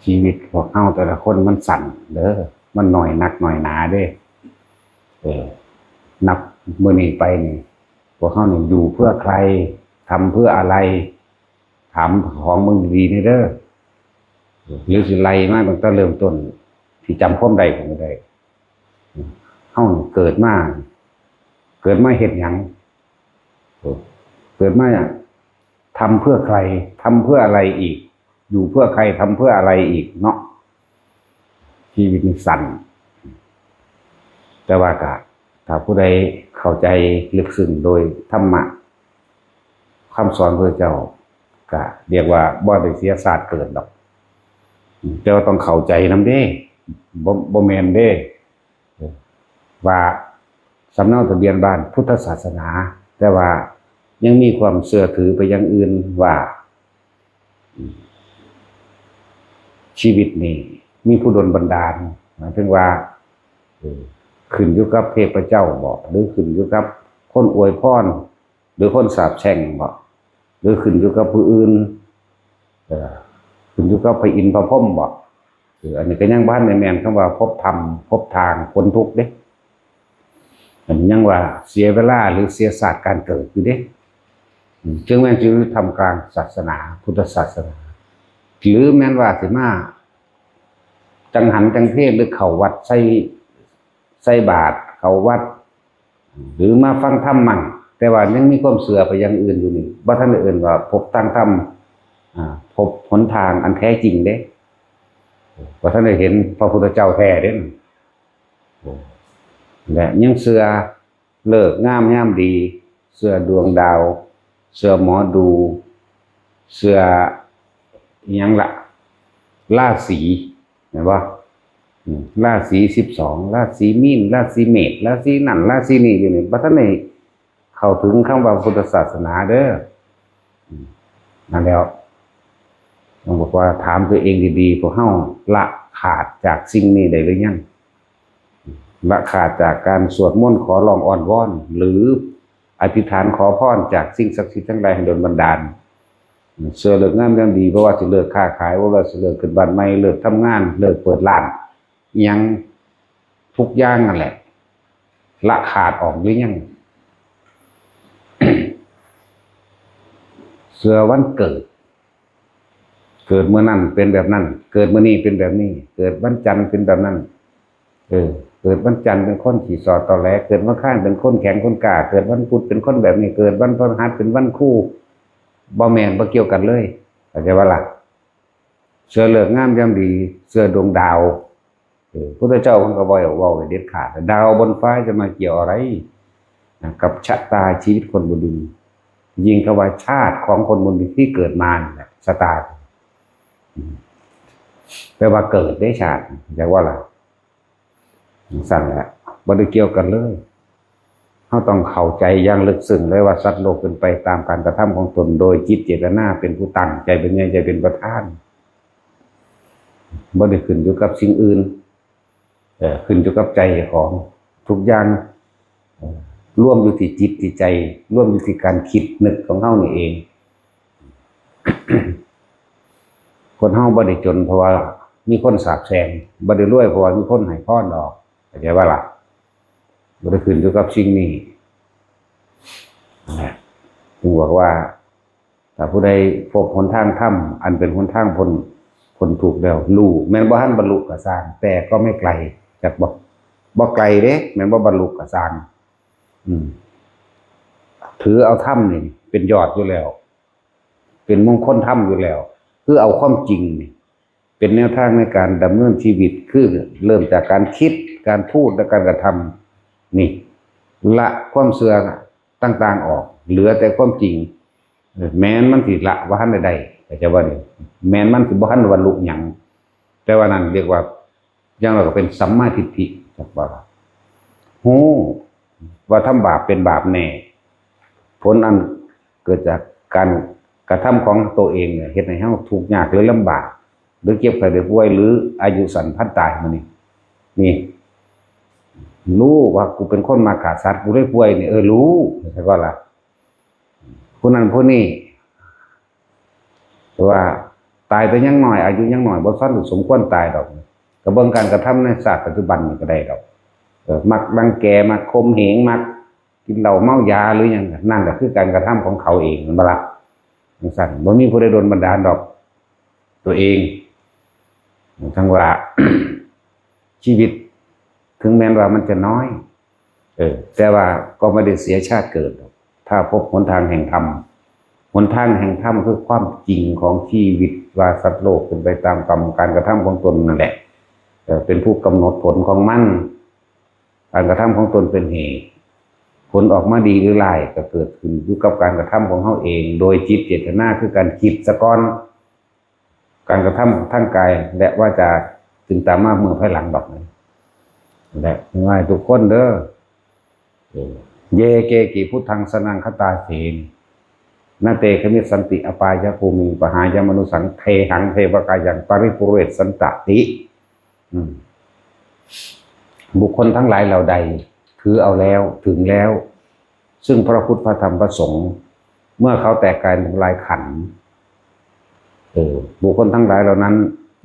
ชีวิตพวกเอาแต่ละคนมันสั่นเด้อมันหน่อยนักหน่อยหนาเด้นับมื้อนี้ไปนี่พวกเขาเนี่ยอยู่เพื่อใครทำเพื่ออะไรถามของมึงดีนี่เด้อหรือสิไล่มาตั้งแต่เริ่มต้นที่จำความใดผมไม่ได้เฮาเกิดมาเฮ็ดหยังเกิดมาทำเพื่อใครทำเพื่ออะไรอีกอยู่เพื่อใครทำเพื่ออะไรอีกเนาะชีวิตมันสั้นแต่ว่าถ้าผู้ใดเข้าใจลึกซึ้งโดยธรรมะคำสอนพระเจ้าก็เรียกว่าบ่ได้เสียศาสตร์เกิดดอกแต่ว่าต้องเข้าใจนำเด้บ่แม่นเด้ว่าสำเนาทะเบียนบ้านพุทธศาสนาแต่ว่ายังมีความเชื่อถือไปอย่างอื่นว่าชีวิตนี่มีผู้ดลบันดาลหมายถึงว่าขึ้นอยู่กับเทพเจ้าบอกหรือขึ้นอยู่กับคนอวยพรหรือคนสาปแช่งบอกหรือขึ้นอยู่กับผู้อื่นขึ้นอยู่กับพระอินทร์พระพรหมบอกอันนี้ก็ยังบ้านแม่นคำว่าพบธรรมพบทางพ้นทุกข์เด้อันนี้ยังว่าเสียเวลาหรือเสียศาสตร์การเกิดอยู่เด้จึงแม้จะทำกลางศาสนาพุทธศาสนาหรือแม้นว่าสิมาจังหันจังเทศหรือเข้าวัดใส่บาตรเข้าวัดหรือมาฟังธรรมมั่งแต่ว่ายังมีความเสื่อไปอย่างอื่นอยู่นี่บ่ทันได้เอิ้นว่าพบทางธรรมพบหนทางอันแท้จริงเด้บ่ทันได้เห็นพระพุทธเจ้าแท้เด้และยังเสื่อเลิกงามยามดีเสื่อดวงดาวเสื่อหมอดูเสื่ออิหยังล่ะราศีเห็นบ่ราศี12ราศีมีนราศีเมษราศีนั่นราศีนี้อยู่นี่บ่ทันได้เข้าถึงคำว่าพุทธศาสนาเด้อนั่นแล้วต้องบอกว่าถามตัวเองดีๆพวกเฮาละขาดจากสิ่งนี้ได้หรือยังละขาดจากการสวดมนต์ขอร้องอ้อนวอนหรืออธิษฐานขอพรจากสิ่งศักดิ์สิทธิ์ทั้งหลายให้ดลบันดาลเสื้อเลิกงามยามดีเพราะว่าสิเลิกค้าขายว่าสิเลิกขึ้นบ้านใหม่เลิกทำงานเลิกเปิดร้านยังทุกอย่างนั่นแหละละขาดออกหรือยังเสื้อวันเกิดเมื่อนั้นเป็นแบบนั้นเกิดเมื่อนี้เป็นแบบนี้เกิดวันจันทร์เป็นแบบนั้นเกิดวันจันทร์เป็นคนขี่สอตอแหลเกิดวันข้างเป็นคนแข็งคนกล้าเกิดวันพุธเป็นคนแบบนี้เกิดวันพฤหัสเป็นวันคู่บ่แม่นบ่เกี่ยวกันเลยเข้าใจว่าล่ะเสื้อเลิกงามยามดีเสื้อดวงดาวพุทธเจ้าเพิ่นก็บ่เว้าไว้เด็ดขาดดาวบนฟ้าจะมาเกี่ยวอะไรกับชะตาชีวิตคนบนดินยิ่งก็ว่าชาติของคนบนดินที่เกิดมาเนี่ยชะตาแปลว่าเกิดได้ชาติแปลว่าล่ะสั่นแหละบ่ได้เกี่ยวกันเลยเราต้องเข้าใจอย่างลึกซึ้งเลยว่าสัตว์โลกเป็นไปตามการกระทำของตนโดยจิตเจตนาเป็นผู้ตั้งใจเป็นใหญ่ใจเป็นประธานบ่ได้ขึ้นอยู่กับสิ่งอื่นขึ้นอยู่กับใจของทุกอย่างร่วมอยู่ที่จิตที่ใจร่วมอยู่ที่การคิดนึกของเฮานี่เอง คนเฮาบ่ได้จนเพราะว่ามีคนสาปแช่งบ่ได้รวยเพราะว่ามีคนให้พรดอกเข้าใจว่าล่ะบ่ได้ขึ้นอยู่กับสิ่งนี้จึงบอกว่าถ้าผู้ใดพบหนทางธรรมอันเป็นหนทางพ้นทุกข์แล้วรู้แม้นบ่ทันบรรลุก็สร้างแต่ก็ไม่ไกลจากบ่ไกลเด้แม้นบ่บรรลุก็สร้างถือเอาธรรมนี่เป็นยอดอยู่แล้วเป็นมงคลธรรมอยู่แล้วคือเอาความจริงนี่เป็นแนวทางในการดำเนินชีวิตคือเริ่มจากการคิดการพูดและการกระทำนี่ละความเสื่อต่างๆออกเหลือแต่ความจริงแม้นมันสิละว่าทันใดๆก็จะว่านี่แม้นมันสิบ่ทันบรรลุหยังแต่ว่านั้นเรียกว่าอย่างเราก็เป็นสัมมาทิฏฐิจักว่าฮู้ว่าทำบาปเป็นบาปแน่ผลอันเกิดจากการกระทำของตัวเองเนี่ยเฮ็ดให้เฮาทุกข์ยากหรือลำบากหรือเจ็บไข้ได้ป่วยหรืออายุสั้นพันตายมานี่รู้ว่ากูเป็นคนมาฆ่าสัตว์กูได้ป่วยนี่รู้ใช่ป่ะล่ะคนนั้นคนนี้ แต่ว่าตายไปยังหน่อยอายุยังหน่อยบ่ซ้อนหรือสมควรตายดอกกระบวนการกระทำในศาสตร์ปัจจุบันนี่ก็ได้ดอกมักรังแกมักข่มเหงมักกินเหล้าเมายาหรือยังนั่นก็คือการกระทำของเขาเองมันบ่ล่ะจังซั่นบ่มีผู้ใดโดนบันดาลดอกตัวเองทั้งว่า ชีวิตถึงแม้ว่ามันจะน้อยแต่ว่าก็ไม่ได้เสียชาติเกิดถ้าพบหนทางแห่งธรรมหนทางแห่งธรรมคือความจริงของชีวิตว่าสัตว์โลกเป็นไปตามกรรมการกระทำของตนนั่นแหละเป็นผู้กำหนดผลของมันการกระทำของตนเป็นเหตุผลออกมาดีหรือร้ายก็เกิดขึ้นอยู่กับการกระทำของเขาเองโดยจิตเจตนาคือการคิดสะก้อนการกระทำทางกายและว่าจะถึงตามมาเมื่อภายหลังดอกนั้นและง่ายทุกคนเด้อเยเกกิพุทธังสนังคตาเสนนาเตขมิสันติอปายภูมิปหายมนุสังเทหังเทวกายังปริปุเรศสันตติบุคคลทั้งหลายเหล่าใดถือเอาแล้วถึงแล้วซึ่งพระพุทธพระธรรมพระสงฆ์เมื่อเขาแตกกายทำลายขันธ์บุคคลทั้งหลายเหล่านั้น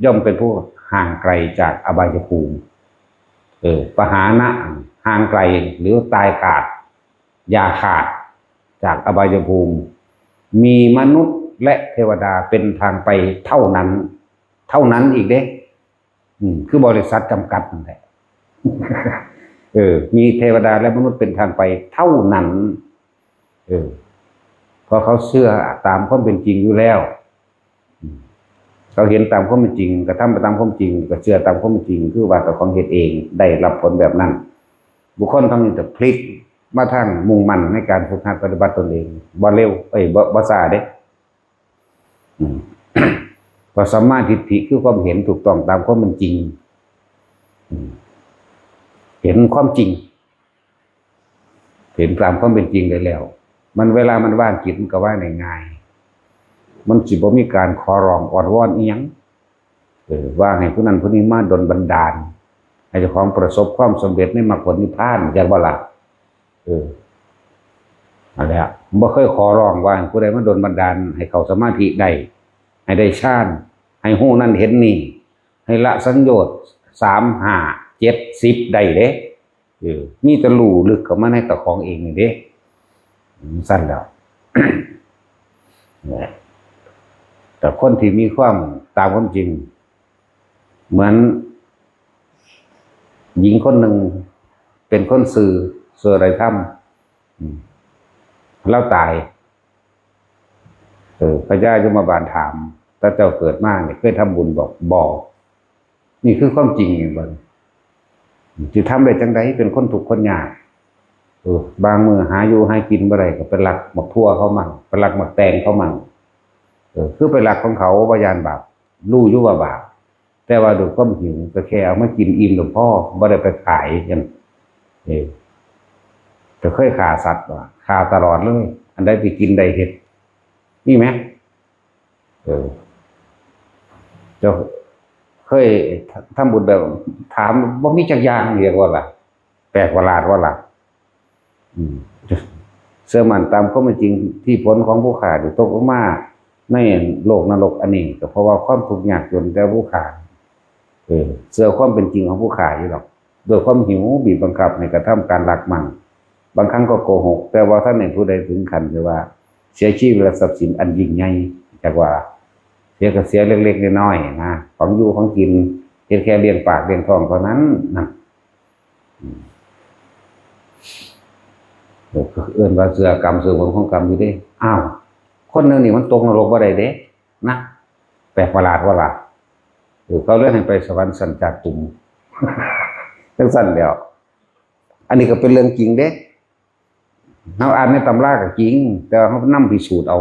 ย่อมเป็นผู้ห่างไกลจากอบายภูมิปหานะห่างไกลหรือตายขาดอย่าขาดจากอบายภูมิมีมนุษย์และเทวดาเป็นทางไปเท่านั้นอีกเด้คือบริษัทจำกัดนั่นแหละมีเทวดาและมนุษย์เป็นทางไปเท่านั้นเพราะเขาเชื่อตามความเป็นจริงอยู่แล้วเขาเห็นตามความเป็นจริงกระทำไปตามความจริงก็เชื่อตามความเป็นจริงคือว่าตัวของเหตุเองได้รับผลแบบนั้นบุคคลต้องมีแต่พลิกมาทางมุ่งมั่นในการฝึกหัดปฏิบัติตนเองบ่เร็วบ่ช้าเด้พอสัมมาทิฏฐิคือความเห็นถูกต้องตามความเป็นจริงเห็นความจริงเห็นตามความเป็นจริงได้แล้วมันเวลามันว่างจิตมันก็ว่างง่ายมันสิบ่มีการขอร้องอ้อนวอนอีหยังว่าให้ผู้นั้นผู้นี้มาดลบันดาลให้เจ้าของประสบความสำเร็จในมรรคผลนิพพานอยากบ่ล่ะอะไรอ่ะบ่เคยขอร้องว่าผู้ใดมาดลบันดาลให้เขาสมาธิได้ให้ได้ฌานให้ฮู้นั่นเห็นนี่ให้ละสัญโยชน์3 5 7 10ได้เด้มีแต่รู้ลึกเข้ามาในตัวของเองนี่เด้สั้นแล้ว แต่คนที่มีความตามความจริงเหมือนหญิงคนหนึ่งเป็นคนสื่ออะไรทำแล้วตายพระเจ้ายมบาลถามถ้าเจ้าเกิดมาเนี่ยเคยทำบุญบอกนี่คือความจริงอย่างไรจะทำได้จังไดเป็นคนถูกคนยากบางมือหาอยู่ให้กินบ่ได้ก็เป็นหลักหมักทั่วเขามั่งเป็นหลักหมักแตงเขามั่งคือเป็นหลักของเขาบายานบาปรู้อยู่ว่าบาปแต่ว่าดูความหิวก็แค่เอามากินอิ่มหลวงพ่อบ่ได้ไปขายกันจะเคยฆ่าสัตว์ว่ะฆ่าตลอดเลยอันใดที่กินได้เห็ดนี่ไหมเจ้าเคยทำบุญแบบถามว่ามีจักอย่างเรียกว่าล่ะแปลกประหลาดว่าล่ะเชื่อมั่นตามข้อเป็นจริงที่ผลของผู้ขาดตกลงมาในโลกนรกอันนี้ก็เพราะว่าความทุกข์ยากจนแต่ผู้ขาดเชื่อความเป็นจริงของผู้ขาดอยู่หรอกโดยความหิวบีบบังคับในกระทำการลักมั่งบางครั้งก็โกหกแต่ว่าท่านในผู้ใดถึงขันเลยว่าเสียชีวิตและทรัพย์สินอันยิ่งใหญ่จากว่าเสียก็เสียเล็กๆน้อยๆนะของอยู่ของกินเพียงแค่เลี้ยงปากเลี้ยงท้องเท่านั้นนะเอื้อนว่าเสือกรรมเสือผลของกรรมอยู่ดิอ้าวคนหนึ่งนี่มันตกนรกว่าใดเด้นะแปลกประหลาดว่าล่ะเขาเลื่อนให้ไปสวรรค์สันจากตุ่มทั้งสั้นเดียวอันนี้ก็เป็นเรื่องจริงเด้เขาอ่านในตำราก็จริงแต่เขานำพิสูจน์เอา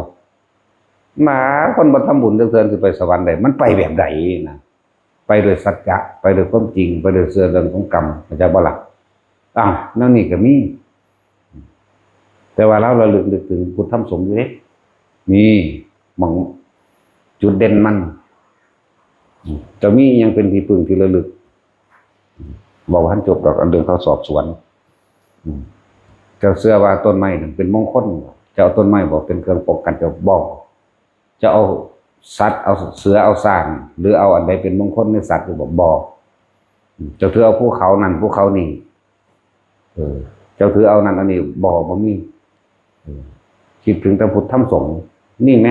หมาคนบรรทำบุญเดินไปสวรรค์ได้มันไปแบบใดนะไปโดยสัจจะไปโดยความจริงไปโดยเสื่อเรื่องของกรรมอาจารย์บ่ล่ะอ้าวนั่นนี่ก็มีแต่ว่าเราระลึกถึงพุทธธรรมสงฆ์อยู่เด้นี่มองจุดเด่นมันจะมียังเป็นที่พึ่งที่ระลึกบอกว่าท่านจบดอกอันเดินเขาสอบสวนเจ้าเสื้อว่าต้นไม้เป็นมงคลจะเอาต้นไม้บอกเป็นเครื่องป้องกันจะบอกจะเอา สัตว์เอาเสือเอาสร้างหรือเอาอันใดเป็นมงคลในสัตว์อยู่บ่เจ้าถือเอาภูเขานั่นภูเขานี่เจ้าถือเอานั่นอันนี้บ่มีคิดถึงแต่พุทธธรรมสงฆ์นี่ไหม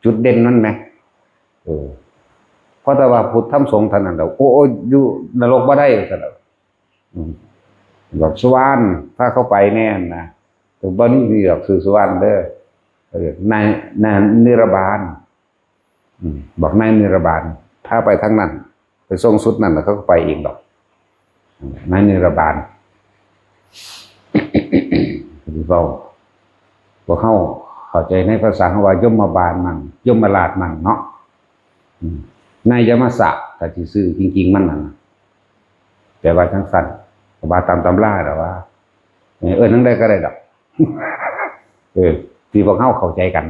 จุดเด่นนั่นไหมเพราะแต่ว่าพุทธธรรมสงฆ์ท่านนั้นเราโอ้อยู่นรกบ่ได้แต่เราดอกสวรรค์ถ้าเข้าไปแน่นะแต่บ้านนี้มีดอกคือสวรรค์เด้อนายนิรบาลบอกนายนิรบาลถ้าไปทั้งนั้นไปทรงสุดนั่นแล้วเขาก็ไปเองดอกนายนิรบาลพวกเข้าใจในภาษาเขาว่ายมบาลมันยมราชมันเนาะนายยมสะแต่ที่ซื้อจริงๆมันนั่นแต่ว่าทั้งสั้นบาตามตำราแต่ว่านั่งได้ก็ได้ดอกที่พวกเข้าใจกัน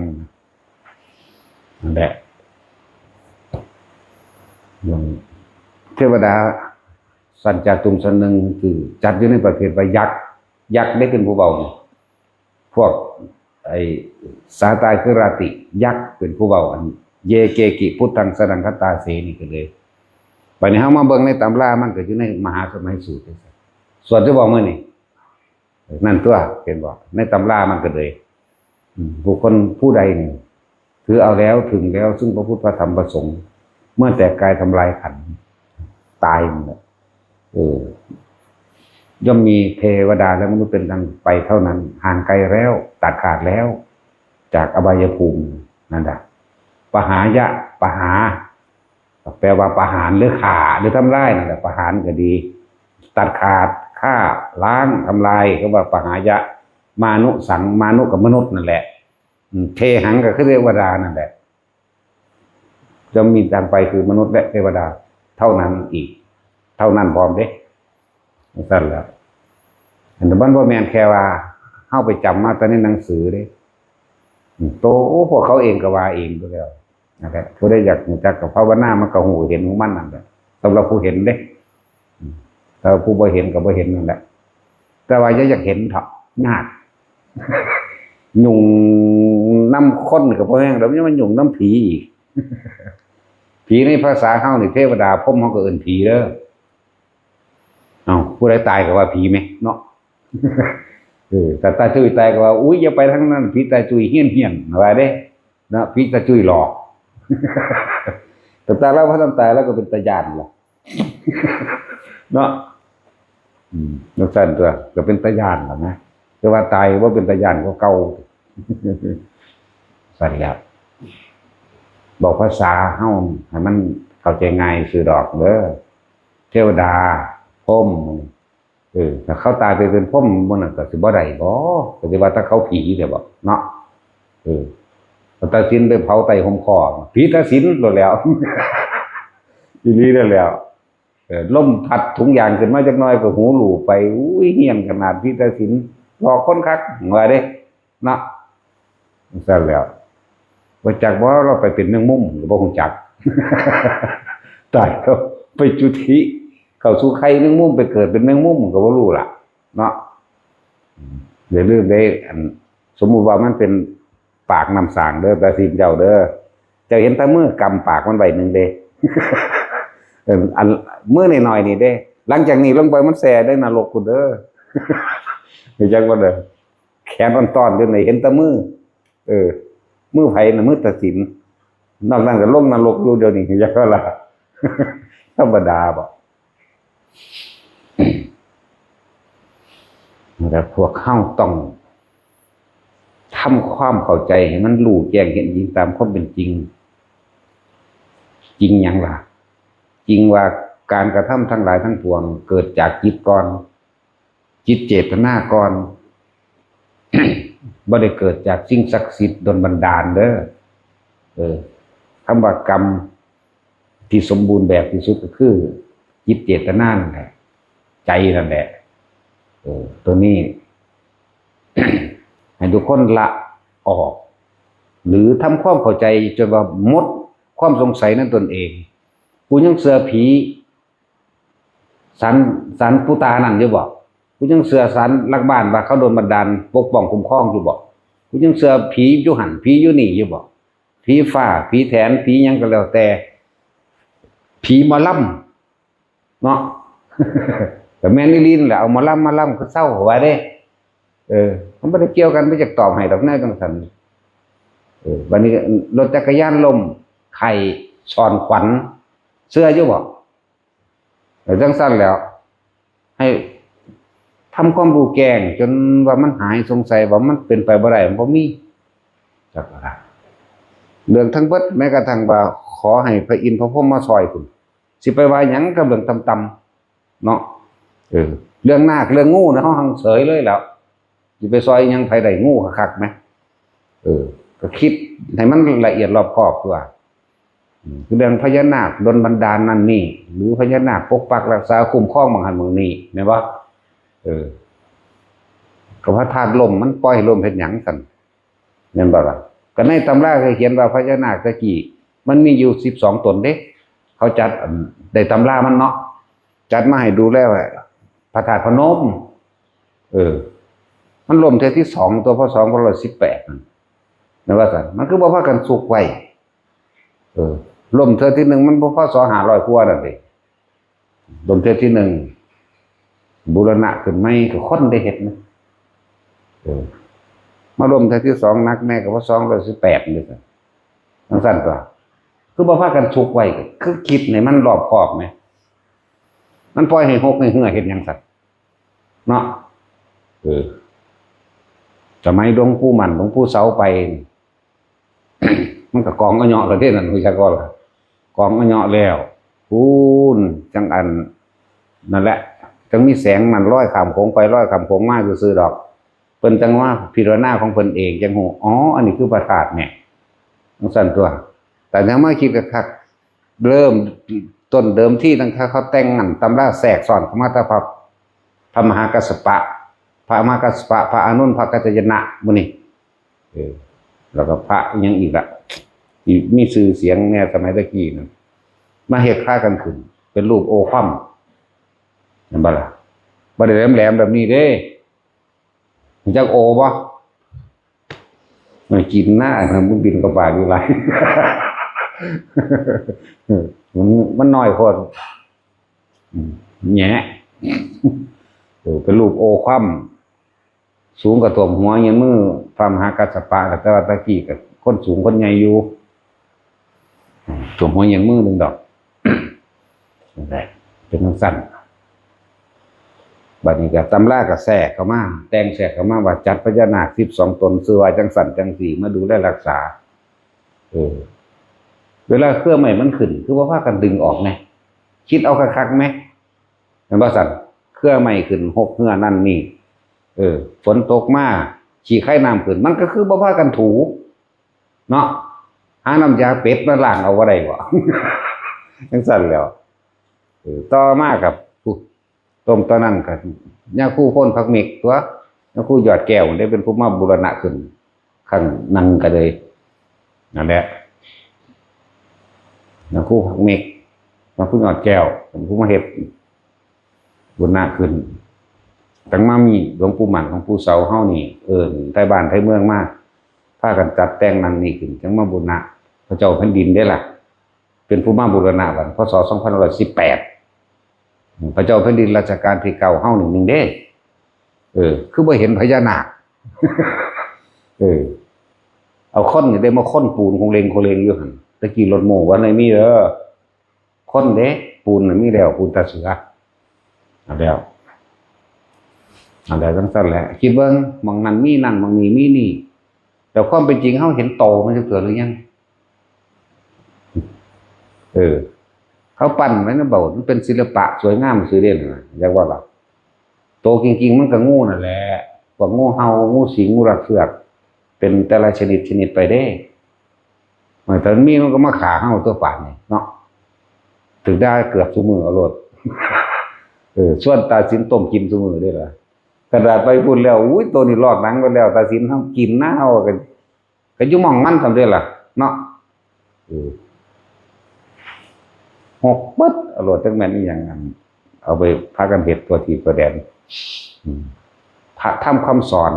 นั่นแหละอย่างเทวดาสัญจตุมสนึงคือจัดอยู่ในประเภทว่ายักษ์ได้เป็นผู้เบาพวกไอ้สาตายคือราติยักษ์เป็นผู้เบาอันเยเกกิพุทธังสรังคตาเสนี่ก็เลยไปในห้องมาเบิ่งในตำรามันก็อยู่ในมหาสมัยสูตรส่วนที่บอกเมื่อนี่นั่นตัวเป็นบอกในตำรามันก็เลยบุคคลผู้ใดนี่ถือเอาแล้วถึงแล้วซึ่งพระพุทธพระธรรมพระสงฆ์เมื่อแต่กายทำลายขันธ์ตายมันย่อมมีเทวดาและมนุษย์เป็นดังไปเท่านั้นห่างไกลแล้วตัดขาดแล้วจากอบายภูมินั่นแหละปหายะปหาแปลว่าประหารหรือฆ่าหรือทำลายนั่นแหละประหารก็ดีตัดขาดฆ่าล้างทำลายก็ว่าปหายะมานุสังมานุกับมนุษย์นั่นแหละเทหังก็คือเทวดานั่นแหละจะมีดังไปคือมนุษย์และเทวดาเท่านั้นอีกเท่านั้นพร้อมเด้สั้นแล้วอันนั้นบ่แม่นแค่ว่าเข้าไปจำมาแต่ในหนังสือเด้โตพวกเขาเองก็ว่าเองก็แล้วนะครับผู้ได้อยากจักกับภาวนามันก็หูเห็นของมันนั่นแหละสำหรับผู้เห็นเด้แต่ผู้บ่เห็นก็บ่เห็นนั่นแหละแต่ว่าอยากเห็นเถาะยากยุงน้ำข้นกับพ่อแห้งแล้วมันยุงน้ำผีอีกผีในภาษาเข้านี่เทวดาพ่มเขาก็เอิ้นผีเด้อผู้ใดตายก็ว่าผีไหมเนาะแต่ตาจุยตายก็ว่าอุ้ยอย่าไปทั้งนั้นผีตาจุยเฮี้ยนอะไรเด้นะผีตาจุยหลอกแต่ตาแล้วพระท่านตายแล้วก็เป็นตาญาณล่ะเนาะนักสั้นตัวก็เป็นตาญาณล่ะนะแต่ว่าตายว่าเป็นตาญาณก็เก่าสั่นแล้วบอกภาษาเฮ้าให้มันเข้าใจง่ายสื่อดอกเด้อเทวดาพ่มถ้าเขาตายไปเป็นพ่มมันก็สิบ่ได้บ่ก็สิว่าถ้าเขาผีเดี๋ยวบอกเนาะตาสินไปเผาไตหมคอผีตาสินโดนแล้วทีนี้ได้แล้วล่มพัดถุงยางขึ้นมาจักหน่อยก็หูหลู่ไปอุ้ยเหี้ยนขนาดผีตาสินหลอกคนคักว่าเด้เนาะสั่นแล้วบ่จักว่าเราไปเป็นแมงมุมก็บ่ฮู้จักตายก็ไปจุติเข้าสู่ไข่แมงมุมไปเกิดเป็นแมงมุมก็บ่รู้ล่ะเนาะอย่าลืมได้สมมุติว่ามันเป็นปากน้ำสางเด้อตาสินเจ้าเด้อเจ้าเห็นแต่มือกำปากมันไว้นึงเด้อันมือหน่อยๆนี่เด้หลังจากนี้ลงไปมันแซ่ได้นรกกูเด้อเห็นจังว่าเด้อแขนตอนๆอยู่ไหนเห็นแต่มือมือไผน่ะมือตาสินนอกนั้นก็ลงนรกอยู่เดี๋ยวนี้จังว่าล่ะธรรมดาบ่แต่พวกเข้าต้องทำความเข้าใจให้มันรู้แจ้งเห็นจริงตามความเป็นจริงจริงอย่างล่ะจริงว่าการกระทำทั้งหลายทั้งปวงเกิดจากจิตก่อนจิตเจตนาก่อนบ่ได้เกิดจากสิ่งศักดิ์สิทธิ์ดลบันดาลเด้อคำว่ากรรมที่สมบูรณ์แบบที่สุดก็คือจิตเจตนานั่นแหละใจนั่นแหละตัวนี้ ให้ทุกคนละออกหรือทำความเข้าใจจนว่าหมดความสงสัยในตนเองกูยังเสือผีสันปูตานั่นอยู่บอกกูยังเสือสันลักบ้านว่าเขาโดนบันดาลปกป้องคุ้มครองอยู่บอกกูยังเสือผีอยู่หันผีอยู่นี่อยู่บอกเท ผีฟ้าผีแถนผีหยังก็แล้วแต่ผีหมอลำเนาะ แต่แม่นี่ลินแหละเอาหมอลำมาลำก็เศร้าหัวเด้มันไม่ได้เกี่ยวกันไม่จะตอบให้ดอกหน้าจังสันวันนี้รถจักรยานลมไข่ชอนขวัญเสื้ออยู่บอกแต่จังสั้นแล้วให้ทำความรู้แกงจนว่ามันหายสงสัยว่ามันเป็นไปบ่ได้มันบ่มีจักอะไรเรื่องทั้งเบิดแม้กระทั่งว่าขอให้พระอินทร์พระพรหมมาซอยคุณสิไปว่าหยังกับเรื่องต่ำๆเนาะเรื่องนาคเรื่องงูนะเขาหังเฉยเลยแล้วสิไปซอยยังไผได้งูคักๆไหมก็คิดให้มันละเอียดรอบคอบตัวคือเรื่องพญานาคดลบันดาลนั่นนี่หรือพญานาคปกปักรักษาคุ้มครองบางหันเมืองนี้แม่นบ่ก็พระธาตุลมมันปล่อยลมเฮ็ดหยังซั่นแม่นบ่ล่ะก็ในตำราเคยเขียนว่าพญานาคตะกี้มันมีอยู่12ตนเด้เขาจัดได้ตำรามันเนาะจัดมาให้ดูแล้วพระธาตุพนมมันลมเทื่อที่2ตัวพศ2518นั่นว่าซั่นมันคือบ่พากันสุกไว้ลมเทื่อที่1มันบ่พศ500กว่านั่นเด้ลมเทื่อที่1บูรณะขึ้นใหม่ก็คนได้เฮ็ดนะมาลมเทื่อที่2นักแม่ก็พศ218นี่ซั่นจังซั่นตัวคือบ่พากันสุกไว้คือคิดให้มันรอบคอบแหมมันปล่อยให้หกให้เหือเฮ็ดหยังซั่นเนาะสมัยหลวงปู่มั่นหลวงปู่เสาไป มันก็กองอ้อเหาะแล้วเด้นั่นวิชากรล่ะกองอ้อเหาะแล้วพูนจังอันนั่นแหละจังมีแสงมันร้อยข้ามโขงไปร้อยข้ามโขงมาซื่อๆดอกเพิ่นจังว่าพิจารณาของเพิ่นเองจังฮู้อ๋ออันนี้คือพระธาตุเนี่ยจังซั่นตัวแต่ยังมาคิดคักเริ่มต้นเดิมที่ตั้งเขาแต่งงานตำราแทรกซ้อนเข้ามาตะพระมหากัสสปะพระมหากัสสปะพระอานนท์พระกัจจยนะมื้อนี้แล้วก็พระยังอีกละมีชื่อเสียงแน่สมัยตะกี้นั่นมาเฮ็ดคล้ายกันขึ้นเป็นรูปโอคว่ำนั่นบ่ล่ะบ่ได้แหลมๆแบบนี้เด้จักโอบ่มันกินหน้ามันบินกับปากอยู่หลาย มันน้อยโพดแหนะเป็นรูปโอคว่ำสูงกว่าตัวหัวยันมือพระมหากัสสปะแต่ว่าตะกี้กับคนสูงคนใหญ่อยู่ตัวหัวยันมือหนึ่งดอกเป็นสั้นบัดนี้ก็ตำราก็แทรกเข้ามาแต่งแทรกเข้ามาว่าจัดพญานาค12ตนซื้อไว้จังสั่นจังสี่มาดูแลรักษาเวลาเครื่องใหม่มันขึ้นคือว่าพากันดึงออกไงคิดเอาคักๆไหมเห็นป่ะสั่นเครื่องใหม่ขึ้น6เงื่อนั่นนี่ฝนตกมาขี่ไข่น้ำขึ้นมันก็คือบ่พากันถูเนาะหาน้ำยาเป็ดมาล้างเอาว่าได้บ่ จังสั่นแล้วต่อมากับต้มตอนนั้นกับย่าคู่พ่นพักเมกตัวย่าคู่ยอดแก้วได้เป็นผู้มาบูรณะขึ้นข้างนั่งกันเลยนั่นแหละย่าคู่พักเมกมาผู้ยอดแก้วเป็นผู้มาเฮ็ดบูรณะขึ้นตั้งมามีหลวงปู่หมันของปู่เสาเฮานี่ไทยบ้านไทยเมืองมาพากันจัดแต่งนั่นนี่ขึ้นจังมาบูรณะพระเจ้าแผ่นดินได้ล่ะเป็นผู้มาบูรณะวันพศ2518พระเจ้าแผ่นดินรัชกาลที่9เฮา1เด้คือบ่เห็นพญานาค เอาค้นนี่ได้มาค้นปูนคงเลงอยู่หั่นตะกี้รถโม่ว่าไหนมีค้นเด้ปูนน่ะมีแล้วปูนตาเสือเอาแล้วอะไรทั้งสั้นแหละคิดเบิ่งมองนั้นมีนั่นมองนี้มีนี่แต่ความเป็นจริงเฮาเห็นโตมันจะเกิดหรือยังเขาปั้นไว้นะเบามันเป็นศิลปะสวยงามซื่อเด่นนะเรียกว่าล่ะโตจริงๆมันก็งูนั่นแหละพวกงูเห่างูสิงงูรักเสือกเป็นแต่ละชนิดไปได้แต่มีมันก็มาขาเห่าตัวป่านนี่เนาะถึงได้เกือบซุมื้อเอาโลดส่วนตาสินต้มกินซุมื้อได้ล่ะกระดาษไปพูดแล้วอุ้ยตัวนี้ลอกหนังไปแล้วตาสินเฮากินหน้าเฮาก็อยู่หม่องมันซำเด้ล่ะเนาะหกปึ๊ดเอาโหลดจังแม่นอีหยังเอาไปพากันเฮ็ดตัวทีตัวแดนพระทำคำสอน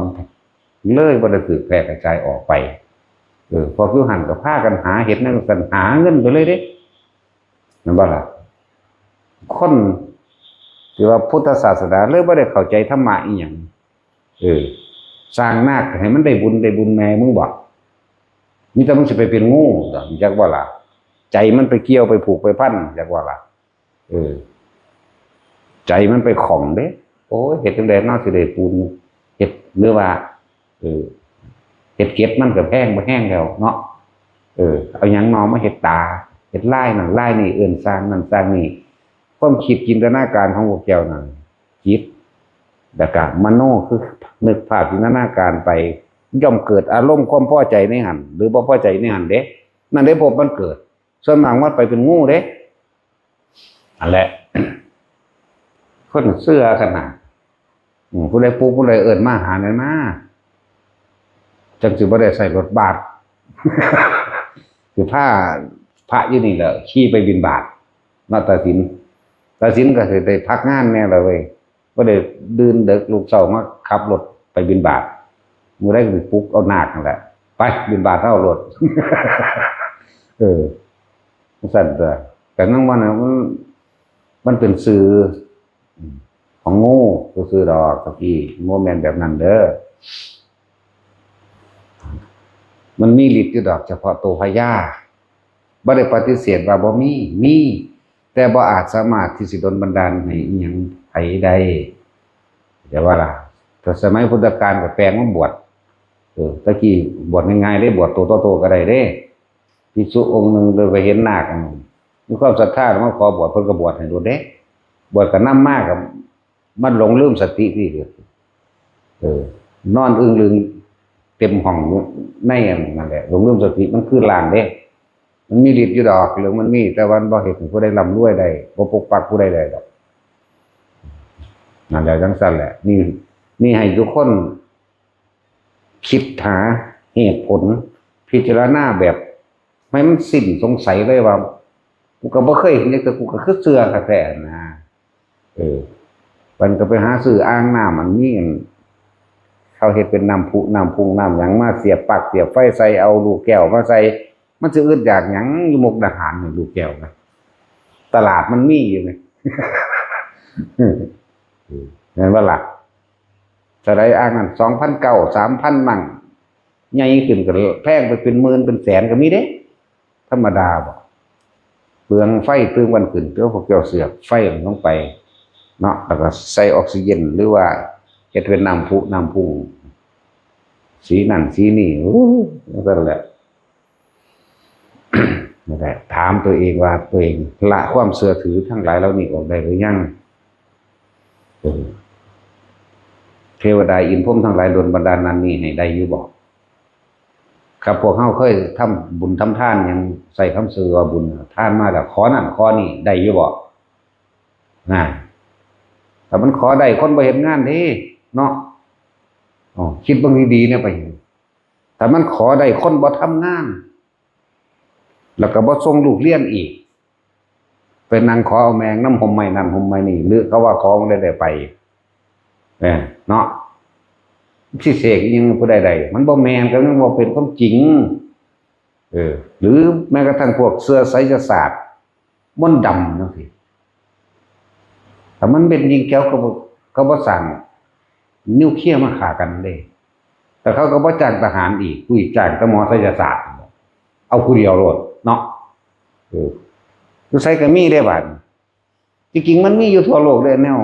เลยบ่ได้ถูกแพร่กระจายออกไป พวกอยู่หันกับพากันหาเห็ดนั่นกันหาเงินไปเลยเด้นั่นบ่ล่ะคนที่ว่าพุทธศาสนาเลยบ่ได้เข้าใจธรรมะอีหยังสร้างนาคให้มันได้บุญแม่มึงบอกนี่แต่มึงสิไปเป็นงูจักว่าล่ะใจมันไปเกี่ยวไปผูกไปพันจักว่าล่ะใจมันไปของเด้โอ้ยเฮ็ดจังได๋เนาะสิได้ปูนเฮ็ดหรือว่าเฮ็ดเก็บมันก็แพงบ่แห้งแล้วเนาะเอาหยังนอมาเฮ็ดตาเฮ็ดลายนั่นลายนี่เอิ้นสร้างนั่นสร้างนี่ความคิดจินตนาการของพวกแก้วนั่นจิตแล้วก็มโนคือนึกภาพจินตนาการไปย่อมเกิดอารมณ์ความพอใจในหันหรือบ่พอใจในหันเด้นั่นได้พบมันเกิดส่วนมากว่าไปเป็นงูเด้อันแหละคนเสื้อขนาดผู้ใดปลูกผู้ใดเอิ้นมาหานั่นมาจังสิบ่ได้ใส่รถบาทคือพระอยู่นี่แหละขี่ไปบิณฑบาตมาตัดสินก็สิได้พักงานแน่เลยเว้ยบ่ได้ดื่นดึกลูกเช้ามาขับรถไปบิณฑบาตมื้อใดก็สิปลุกเอานาคนั่นแหละไปบิณฑบาตเอารถสั่นตัวแต่นั่งวันนั้นมันเป็นสื่อของงูซื่อๆดอกสักทีโมเมนต์แบบนั้นเด้อมันมีฤทธิ์อยู่ดอกเฉพาะตัวพญาบ่ได้ปฏิเสธว่าบ่มีแต่บ่อาจสามารถที่สิดลบันดาลให้อิหยังไผได้แต่ว่าล่ะแต่สมัยพุทธกาลก็แปลงมาบวชตะกี้บวชง่ายๆได้บวชโตๆก็ได้เด้ภิกษุองค์นึงเลยไปเห็นนาคมีความศรัทธามาขอบวชเพิ่นก็บวชให้โดดเด้บวชก็นำมากกับมันหลงลืมสติที่นอนอึ้งลึงเต็มห้องในนั่นแหละหลงลืมสติมันคือลางเด้มันมีฤทธิ์อยู่ดอกหรือมันมีแต่วันบ่เห็นผู้ใดร่ำรวยได้บ่ปกปักผู้ใดได้ดอกนั่นแหละจังซั่นแหละนี่ให้ทุกคนคิดหาเหตุผลพิจารณาแบบไม่มันสิ้นสงสัยเลยว่ากูก็บ่เคยเห็นแต่กูก็คือเชื่อกระแสนะมันก็ไปหาซื้ออ่างน้ำมันนี่เขาเฮ็ดเป็นน้ำพุน้ำพุงน้ำหยังมาเสียบปลั๊กเสียบไฟใส่เอาลูกแก้วมาใส่มันสิอึดอยากหยังอยู่มุกดาหารนี่ลูกแก้วนะตลาดมันมีอยู่นี่ เห็นว่าล่ะจะได้อ่างนั้น 2,900 3,000 มั่งใหญ่ขึ้นก็แพงไปเป็นหมื่นเป็นแสนก็มีเด้ธรรมดาบ่เปลืองไฟเปลืองวันขึ้นเดี๋ยวพวกแก้วเสียบไฟมันต้องไปเนาะแล้วก็ใส่ออกซิเจนหรือว่าเฮ็ดเป็นน้ำพุน้ำพุงสีนั่นสีนี่นั่นแหละ นั่นแหละถามตัวเองว่าตัวเองละความเชื่อถือทั้งหลายแล้วนี่ออกได้หรือยังเทวดาอินทร์พรหมทั้งหลายดลบันดาลนั้นนี่ให้ได้อยู่บ่ครับพวกเฮาเคยทำบุญทำทานยังใส่คำสื่อว่าบุญทานมาแล้วขอนั่นขอนี่ได้อยู่บ่นะแต่มันขอได้คนบ่เฮ็ดงานเด้เนาะคิดเบิ่งดีๆเนี่ยไปแต่มันขอได้คนบ่ทำงานแล้วก็บ่ส่งลูกเรียนอีกเป็นนางขอเอาแมงน้ำห่มไม้นั่นห่มไม้นี่หรือเขาว่าขอได้ไปเนาะสิเสกยังผู้ใดๆมันบ่แม่นก็มันบ่เป็นความจริงหรือแม้กระทั่งพวกเสื้อไสยศาสตร์มนต์ดำจังซี่ถ้ามันเป็นยิงแก้วก็บ่สั่งนิวเคลียร์มาฆ่ากันเด้แต่เขาก็บ่จ้างทหารอีกผู้อีกจ้างแต่หมอไสยศาสตร์เอาผู้เดียวโลดเนาะอยู่ไสก็มีได้บัดจริงๆมันมีอยู่ทั่วโลกเลยแนว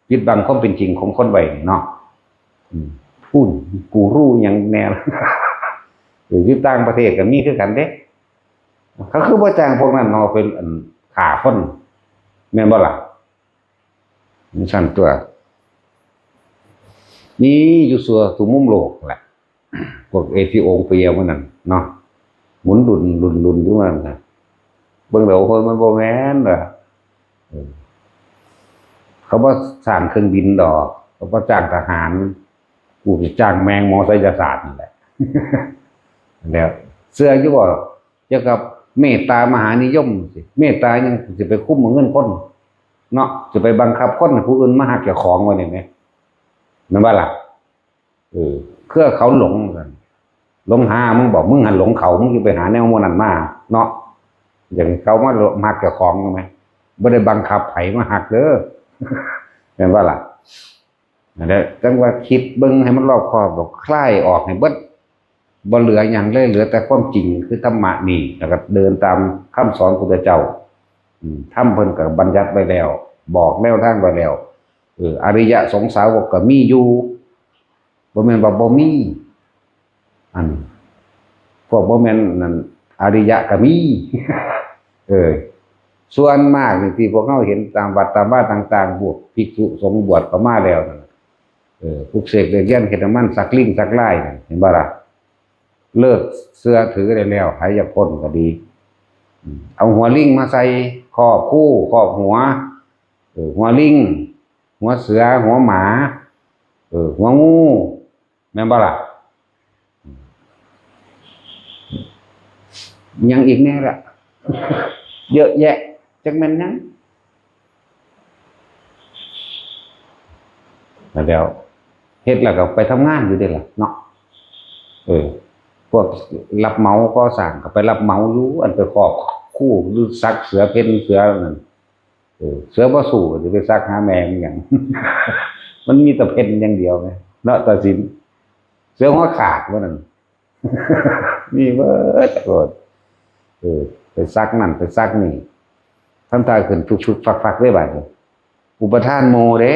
ปิดบังความเป็นจริงของคนไว้เนาะพูดกูรู้อย่างแนวอยู่ต่างประเทศก็มีคือกันเด้เขาคือบ่จ้างพวกนั้นเนาะเป็นฆ่าคนแม่นบ่ล่ะมันสั่นตัวนี่อยู่ซัวทุกมุมโลกแหละพวกเอธิโอเปียพวกนั้นเนาะหมุนดุนอยู่นั่นน่ะเบิ่งแล้วคนมันบ่แม่นล่ะเขาบ่สร้างเครื่องบินดอกเขาบ่จ้างทหารกูสิจ้างแมงหมอไสยศาสตร์นั่นแหละแล้วเสื้ออยู่บ่เกี่ยวกับเมตตามหานิยมสิเมตตายังสิไปคุ้มเงินคนเนาะจะไปบังคับคนให้ผู้อื่นมาหักเจ้าของว่านี่แหมแม่นบ่ล่ะเครือเขาหลงกัน หลงหามึงบอกมึงหันหลงเขามึงจะไปหาแนวโมนันมาเนาะอย่างเขามาหักเจ้าของใช่ไหมไม่ได้บังคับไผมาหักเด้อเห็นว่าล่ะแล้วจังว่าคิดเบิ้งให้มันรอบคอบบอกคลายออกให้เบิดบ่เหลืออย่างเลยเหลือแต่ความจริงคือธรรมะนี่แล้วก็เดินตามคำสอนพุทธเจ้าทำเพิ่นกับบัญญัติไว้แล้วบอกแนวทางไว้แล้วอริยสงสาวกก็มีอยู่บ่แม่นว่าบ่มีอันพวกบ่แม่นนั่นอริยะก็มีส่วนมากนี่ที่พวกเขาเห็นตามวัดตามบ้านต่างๆพวกภิกษุสงฆ์บวชก็มาแล้วนั่นพวกเสกเดือดเย็นเข็ดน้ำมันสักลิ่งสักไล่เห็นบ่ล่ะเลิกเสื้อถือได้แล้วหายจากพ้นก็ดีเอาหัวลิงมาใส่ครอบคู่ครอบหัวหัวลิงหัวเสือหัวหมาหัวงูแม่นบ่ล่ะยังอีกแน่ละเยอะแยะจักแม่นยังแล้วเฮ็ดแล้วก็ไปทำงานอยู่เด้ล่ะเนาะพวกรับเหมาก็สั่งก็ไปรับเหมาอยู่อันไปครอบคู่หรือซักเสือเพ่นเสือนั่นเสือบ่สู้จะไปซักหาแมงอย่างมันมีแต่เพ่นอย่างเดียวไงเนาะตัดสินเสือหัวขาดว่านั่นนี่เบิดโกรธไปซักนั่นไปซักนี่ทำตาขึ้นฟุกๆฟักๆได้บ่ายอุปทานโมเด้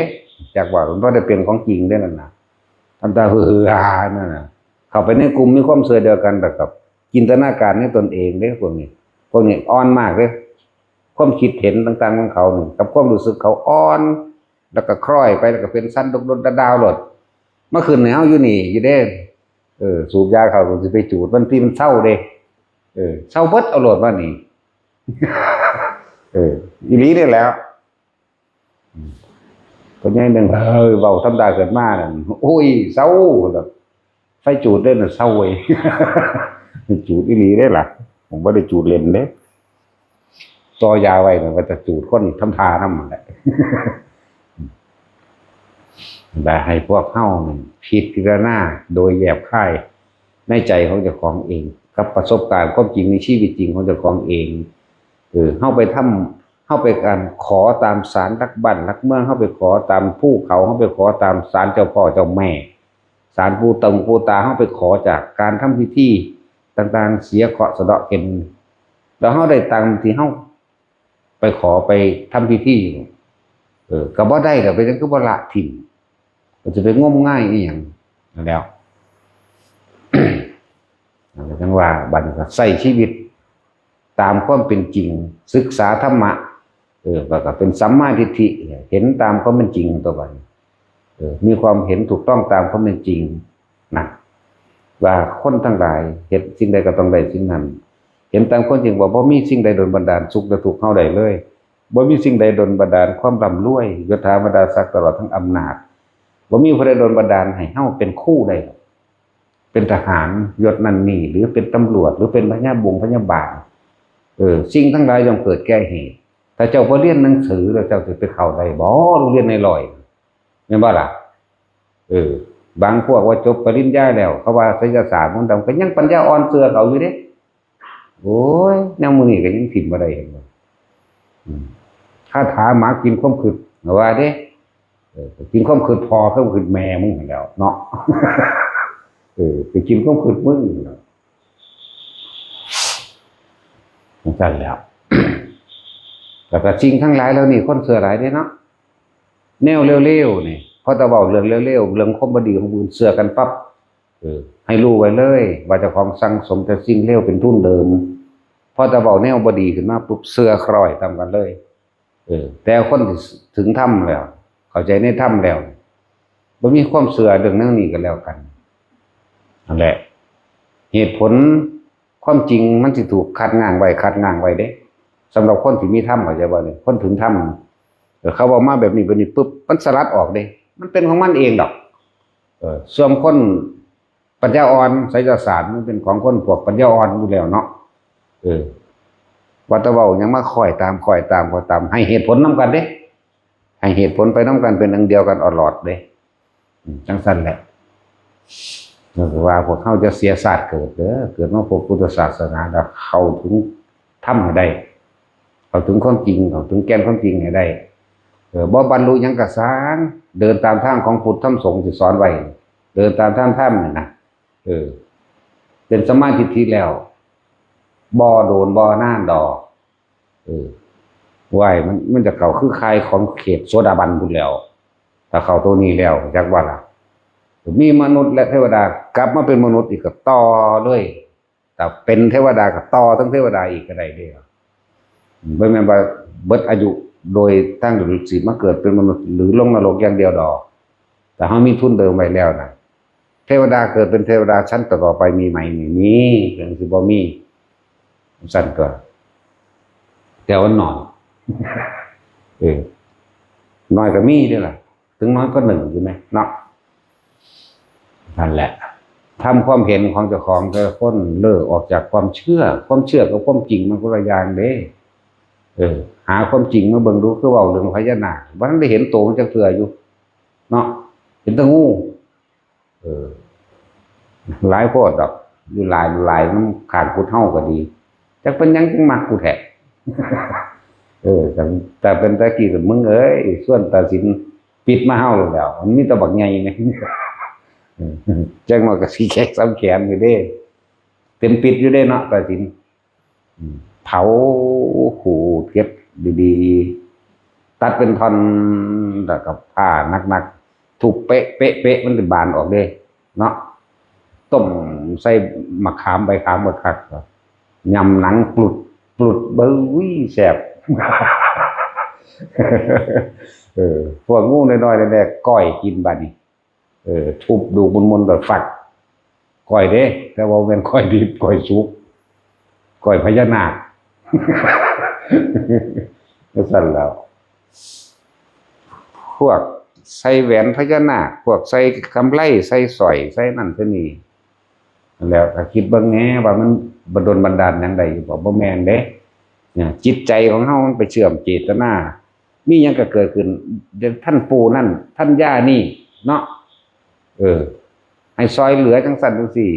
จากว่ามันบ่ได้เป็นของจริงได้นั่นน่ะทำตาฮือฮานั่นน่ะเข้าไปในกลุ่มมีความเชื่อเดียวกันแต่กับจินตนาการในตนเองเด้พวกนี้อ่อนมากเลยความคิดเห็นต่างๆของเขากับความรู้สึกเขาอ่อนแล้วก็คล้อยไปแล้วก็เป็นสั้นดกๆดาวๆหลดเมื่อคืนเนี่ยเฮาอยู่นี่อยู่เด้สูบยาเขาก็สิไปจูดมันที่มันเศร้าเด้เศร้าเบิดเอาโหลดว่านี่อีหลีนี่แล้วคนใหญ่นึงเว้าธรรมดาเกิดมานั่นโอ้ยเศร้าแบบไฟจูดได้น่ะเศร้าเว้ยจูดอีหลีได้ล่ะผมบ่ได้จูดเล่นเด้ต่อยาไว้มันก็จะจูดคนทำทานำแหละแต่ให้พวกเฮาพิจารณาโดยแยบคายในใจของเจ้าของเองกับประสบการณ์ความจริงในชีวิตจริงของเจ้าของเองเฮาไปการขอตามศาลหลักบ้านหลักเมืองเฮาไปขอตามภูเขาเฮาไปขอตามศาลเจ้าพ่อเจ้าแม่ศาลปู่ตาเฮาไปขอจากการทำพิธีต่างๆเสียเคราะห์สะเดาะเข็มแล้วเฮาได้ตามที่เฮาไปขอไปทำพิธีก็บ่ได้ก็ไปจังคือบ่ละทิ้งก็จะไปงมง่ายอีหยังแล้วจังว่าบัดนี้ก็ใช้ชีวิตตามความเป็นจริงศึกษาธรรมะก็เป็นสัมมาทิฏฐิเห็นตามความเป็นจริงตัวบัดมีความเห็นถูกต้องตามความเป็นจริงนะว่าคนทั้งหลายเห็นสิ่งใดก็ต้องได้สิ่งนั้นเห็นตามความจริงว่าบ่มีสิ่งใดดลบันดาลสุขและทุกข์เฮาได้เลยบ่มีสิ่งใดดลบันดาลความร่ำรวยยศถาบรรดาศักดิ์ตลอดทั้งอำนาจบ่มีผู้ใดดลบันดาลให้เฮาเป็นคู่ได้เป็นทหารยศนั่นนี่หรือเป็นตำรวจหรือเป็นพยาบาลสิ่งทั้งหลายย่อมเกิดแก่เหตุถ้าเจ้าบ่เรียนหนังสือแล้วเจ้าสิไปเข้าได้บ่โรงเรียนในร้อยแม่นบ่ล่ะบางพวกว่าจบปริญญาแล้วเขาว่าศิลปศาสตร์มันก็ยังปัญญาอ่อนเสือเขาอยู่เด้โอ้ยแนวมื้อนี้ก็ยังถิ่มบ่ได้เห็นบ่คาถาหมากินความคิดว่าเด้กินความคิดพอความคิดแม่มึงแล้วเนาะไปกินความคิดมึงสั่นแล้วแล้วก็จริงทั้งหลายแล้วนี่คนเสือหลายเด้เนาะแนวเร็วๆนี่พอตะเว้าเรื่องเร็วๆเรื่องความบ่ดีของบุญเสือกันปั๊บให้รู้ไว้เลยว่าเจ้าของสั่งสมแต่สิ่งเลวเป็นทุนเดิมพอตะเว้าแนวบ่ดีขึ้นมาปุ๊บเสือคล้อยตามกันเลยแต่คนที่ถึงธรรมแล้วเข้าใจในธรรมแล้วบ่มีความเสือเรื่องนั้นนี่กันแล้วกันนั่นแหละเหตุผลความจริงมันสิถูกคัดง้างไว้เด้สำหรับคนที่มีธรรมเข้าใจบ่เนี่ยคนถึงธรรมเขาบอกมาแบบนี้ปุ๊บมันสลัดออกเด้มันเป็นของมันเองดอกส่วนคนปัญญาอ่อนไสยศาสตร์มันเป็นของคนพวกปัญญาอ่อนอยู่แล้วเนาะว่าแตะเว้ายังมาคอยตามให้เหตุผลนํกันเด้ให้เหตุผลไปนํกันเป็นอันเดียวกันอลอดเด้จังซั่นแหละ คือว่าพวกเขาจะเสียศาสตร์เกิดเด้อเกิดมาพบพุทธศาสนาแล้วเข้าถึงธรรมให้ได้เข้าถึงความจริงเข้าถึงแก่นความจริงให้ได้บ่บรรลุหยังกะสร้างเดินตามทางของพุทธธรรมสงฆ์ที่สอนไว้เดินตามทางธรรมนี่นะเป็นสมาธิแล้วบ่โดนบ่น่านดอกไหวมันจะเข้าคือใครของเขตโสดาบันพุ่นแล้วถ้าเข้าตัวนี้แล้วจักว่าล่ะมีมนุษย์และเทวดากลับมาเป็นมนุษย์อีกก็ต่อเลยแต่เป็นเทวดาก็ต่อทั้งเทวดาอีกก็ได้เด้อบ่แม่นว่าเบิดอายุโดยตั้งดุจสิมาเกิดเป็นมนุษย์หรือลงนรกอย่างเดียวดอกแต่เฮามีทุนเดิมไว้แล้วนะเทวดาเกิดเป็นเทวดาชั้นต่อไปมีไหมมีเรื่องสิบ่มีสั่นก็แต่ว่าน้อยน้อยก็มีด้วยล่ะถึงน้อยก็หนึ่งอยู่ไหมเนาะนั่นแหละทำความเห็นของเจ้าของแต่ละคนเลิกออกจากความเชื่อกับความจริงมันคนละอย่างเด้หาความจริงมาเบิ่งดูคือเว้าเรื่องพญานาคบ่ทันได้เห็นโตมันจักเทื่ออยู่เนาะเห็นแต่งูหลายโพดดอกอยู่หลายมันขาดพุทธเฮาก็ดีจักเป็นหยังจึงมักกูแท้แต่เป็นตะกี้มึงเอ้ยส่วนตัดสินปิดมาเฮาแล้วมันมีแต่บักใหญ่แม่จังว่าก็สิแขกซ้ำแขนอยู่เด้เต็มปิดอยู่เด้เนาะตัดสินเผาขู่เก็บดีๆตัดเป็นท่อนแล้วก็ผ้านักๆถูกเป๊ะมันจะบานออกเด้เนาะต้มใส่มะขามใบขามหมดคักยำหนังปลุดเบ้ยแซ่บพวกงูน้อยๆแรกๆก้อยกินบัดนี้ทุบดูมนๆแบบฝักก้อยเด้แต่ว่าเป็นก้อยดิบก้อยสุกก้อยพญานาคก็สั่นแล้วพวกใส่แหวนพญานาคพวกใส่กำไลใส่สร้อยใส่นั่นใส่นี่แล้วถ้าคิดเบิ่งแหน่ว่ามันบันดลบันดาลหยังใดอยู่บ่แม่นเด้เนี่ยจิตใจของเฮามันไปเชื่อมเจตนามีหยังก็เกิดขึ้นท่านปู่นั่นท่านย่านี่เนาะให้ซอยเหลือจังสั่นจังซี่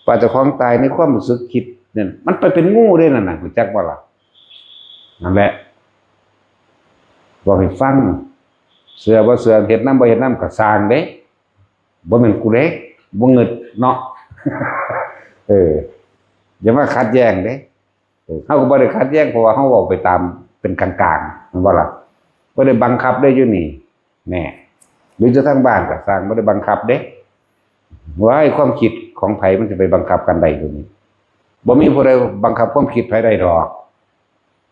ป่าเจ้าของตายในความรู้สึกคิดเนี่ยมันไปเป็นงูได้นั่นน่ะรู้จักบ่ล่ะนั่นแหละบอกให้ฟังเสือบ่เสือเฮ็ดน้ำบ่เฮ็ดน้ำก็สร้างเด้บ่แม่นกูเด้บ่เงิดเนาะอย่ามาขัดแย้งเด้เฮาก็บ่ได้ขัดแย้งเพราะว่าเฮาเว้าไปตามเป็นกลางๆมันบ่ล่ะบ่ได้บังคับได้อยู่นี่แน่หรือจะทั้งบ้านก็สร้างบ่ได้บังคับเด้ว่าไอ้ความคิดของไผมันจะไปบังคับกันได้ตัวนี้บ่มีผู้ใดบังคับความคิดไผได้ดอก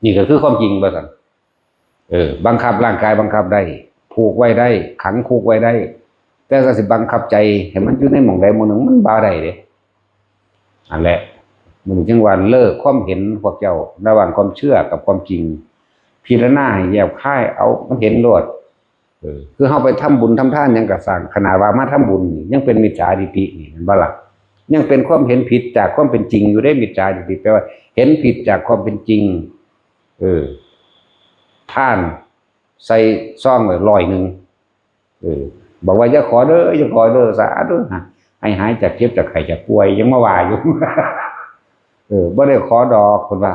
นี่ก็คือความจริงบ่ซั่นบังคับร่างกายบังคับได้ผูกไว้ได้ขังคุกไว้ได้แต่ก็สิบังคับใจให้มันอยู่ในหม่องใดหม่องหนึ่งมันบ่ได้เด้อันแหละมันจึงว่าเลิกความเห็นพวกเจ้าระหว่างความเชื่อกับความจริงพิจารณาให้แยกคายเอามันเห็นโลดคือเฮาไปทำบุญทำทานหยังก็สร้างขนาดว่ามาทำบุญนี่ยังเป็นมิจฉาทิฏฐินี่เห็นบ่ล่ะยังเป็นความเห็นผิดจากความเป็นจริงอยู่ได้มิจฉาทิฏฐิแปลว่าเห็นผิดจากความเป็นจริงท่านใส่ซ่องไว้100บอกว่าอย่าขอเด้อสาธุให้หายจากเจ็บจากไข้จากป่วยยังมาว่าอยู่บ่ได้ขอดอกคนว่า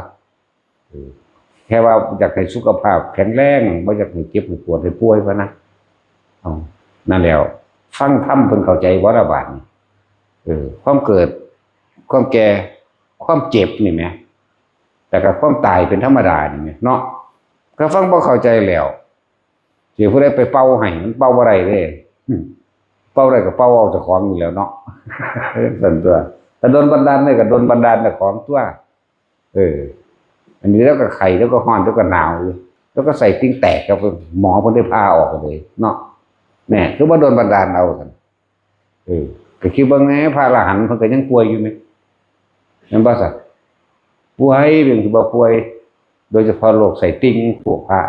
แค่ว่าอยากให้สุขภาพแข็งแรงบ่อยากให้เจ็บให้ปวดให้ป่วยพะนะนั่นแล้วฟังธรรมเพิ่นเข้าใจบ่ล่ะบาดนี้ความเกิดความแก่ความเจ็บนี่แหมแต่กับความตายเป็นธรรมดานี่แหมเนาะก็ฟังบ่เข้าใจแล้วสิผู้ใดไปเป่าให้มันเป่าบ่ได้เด้เป่าได้ก็เป่าเอาเจ้าของนี่แหล้วเนาะสั่นตัวแต่โดนบันดาลได้ก็โดนบันดาลเจ้าของตัวอันนี้แล้วก็ไข้แล้วก็ร้อนแล้วก็หนาวแล้วก็ใส่ติ้งแตกกับหมอเพิ่นได้พาออกเลยเนาะแน่คือบ่โดนบันดาลเอาซั่นก็คิดว่าไงพระอรหันต์เพิ่นก็ยังป่วยอยู่มั้ยแม่นบ่ซะป่วยเรื่องที่บ่ป่วยโดยเฉพาะโรคไส้ติ่งพวกพระ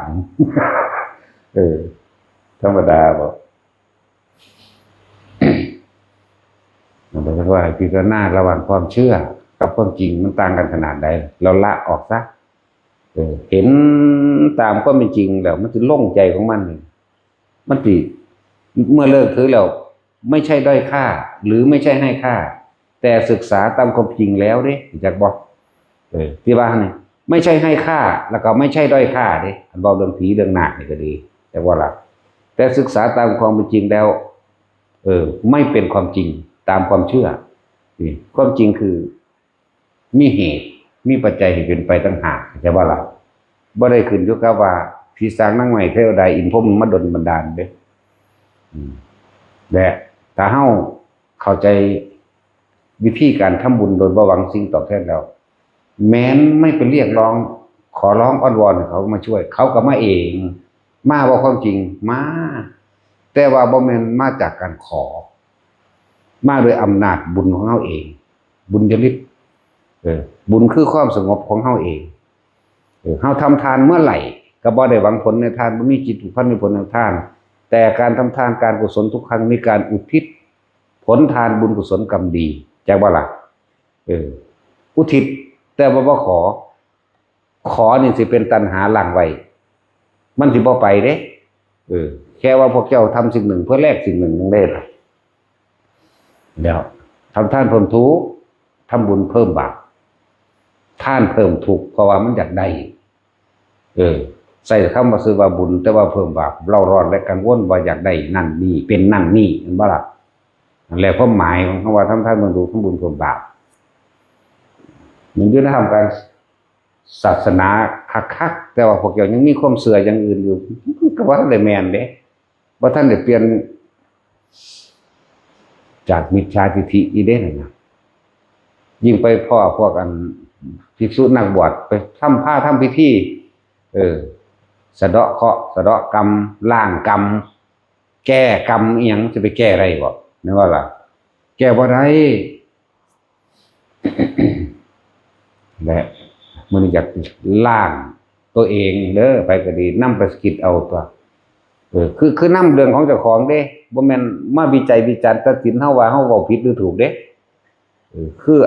ธรรมดาบ่มันเป็นว่าพิจารณาระหว่างความเชื่อกับความจริงมันต่างกันขนาดใดเราละออกซะเห็นตามความเป็นจริงแล้วมันสิโล่งใจของมันสิเมื่อเลิกถือแล้ว ไม่ใช่ด้อยค่าหรือไม่ใช่ให้ค่าแต่ศึกษาตามความจริงแล้วเด้จากบอกที่ว่าเนี่ยไม่ใช่ให้ค่าแล้วก็ไม่ใช่ด้อยค่าเด้บอกเรื่องผีเรื่องนาคนี่ก็ดีแต่ว่าล่ะแต่ศึกษาตามความเป็นจริงแล้วไม่เป็นความจริงตามความเชื่อความจริงคือมีเหตุมีปัจจัยที่เป็นไปต่างหากใช่ป่ะล่ะบ่ได้ขึ้นอยู่กับว่าผีสางนางไม้เทวดาอินพรหมมาดลบันดาลเด้และถ้าเฮาเข้าใจวิธีการทำบุญโดยบ่หวังสิ่งตอบแทนแล้วแม้นไม่ไปเรียกร้องขอร้องอ้อนวอนเขามาช่วยเขาก็มาเองมาว่าความจริงมาแต่ว่าบ่แม่นมาจากการขอมาโดยอำนาจบุญของเฮาเองบุญญาฤทธิ์บุญคือความสงบของเฮาเองเฮาทำทานเมื่อไหร่ก็บ่ได้หวังผลในทานบ่มีจิตผูกพันในผลในทานแต่การทำทานการกุศลทุกครั้งมีการอุทิศผลทานบุญกุศลกรรมดีจักบ่ล่ะอุทิศแต่บ่ขอนี่สิเป็นตัณหาหลั่งไว้มันสิบ่ไปเด้แค่ว่าพวกเจ้าทำสิ่งหนึ่งเพื่อแลกสิ่งหนึ่งนั่นเองแล้วทำทานเพิ่มทุกข์ทำบุญเพิ่มบาปท่านเพิ่มทุกข์เพราะว่ามันอยากได้ใส่คำว่าซื้อว่าบุญแต่ว่าเพิ่มบาปเราร้อนและกังวลว่าอยากได้นั่นนี่เป็นนั่นนี่เห็นบ่ล่ะแล้วความหมายของคำว่าทำทานเพิ่มทุกข์ทำบุญเพิ่มบาปมันอยู่ในทำการศาสนาคักๆแต่ว่าพวกเจ้ายังมีความเสื่ออย่างอื่นอยู่ก็ว่าท่านได้แมนเด้ว่าท่านได้เปลี่ยนจากมิจฉาทิฏฐิอีเด้นะยิ่งไปพ่อพวกอันภิกษุนักบวชไปทำพิธีสะเดาะเคราะห์สะเดาะกรรมล้างกรรมแก้กรรมอีหยังจะไปแก้อะไรบ่นึกว่าล่ะแก้บ่ได้ และมันอยากล้างตัวเองเด้อไปก็ดีนำไปสกิดเอาตัวคือนำเรื่องของเจ้าของเด้บ่แม่นมาวิจัยวิจารณ์ตัดสินเฮาว่าเฮาเว้าผิดหรือถูกเด้คือ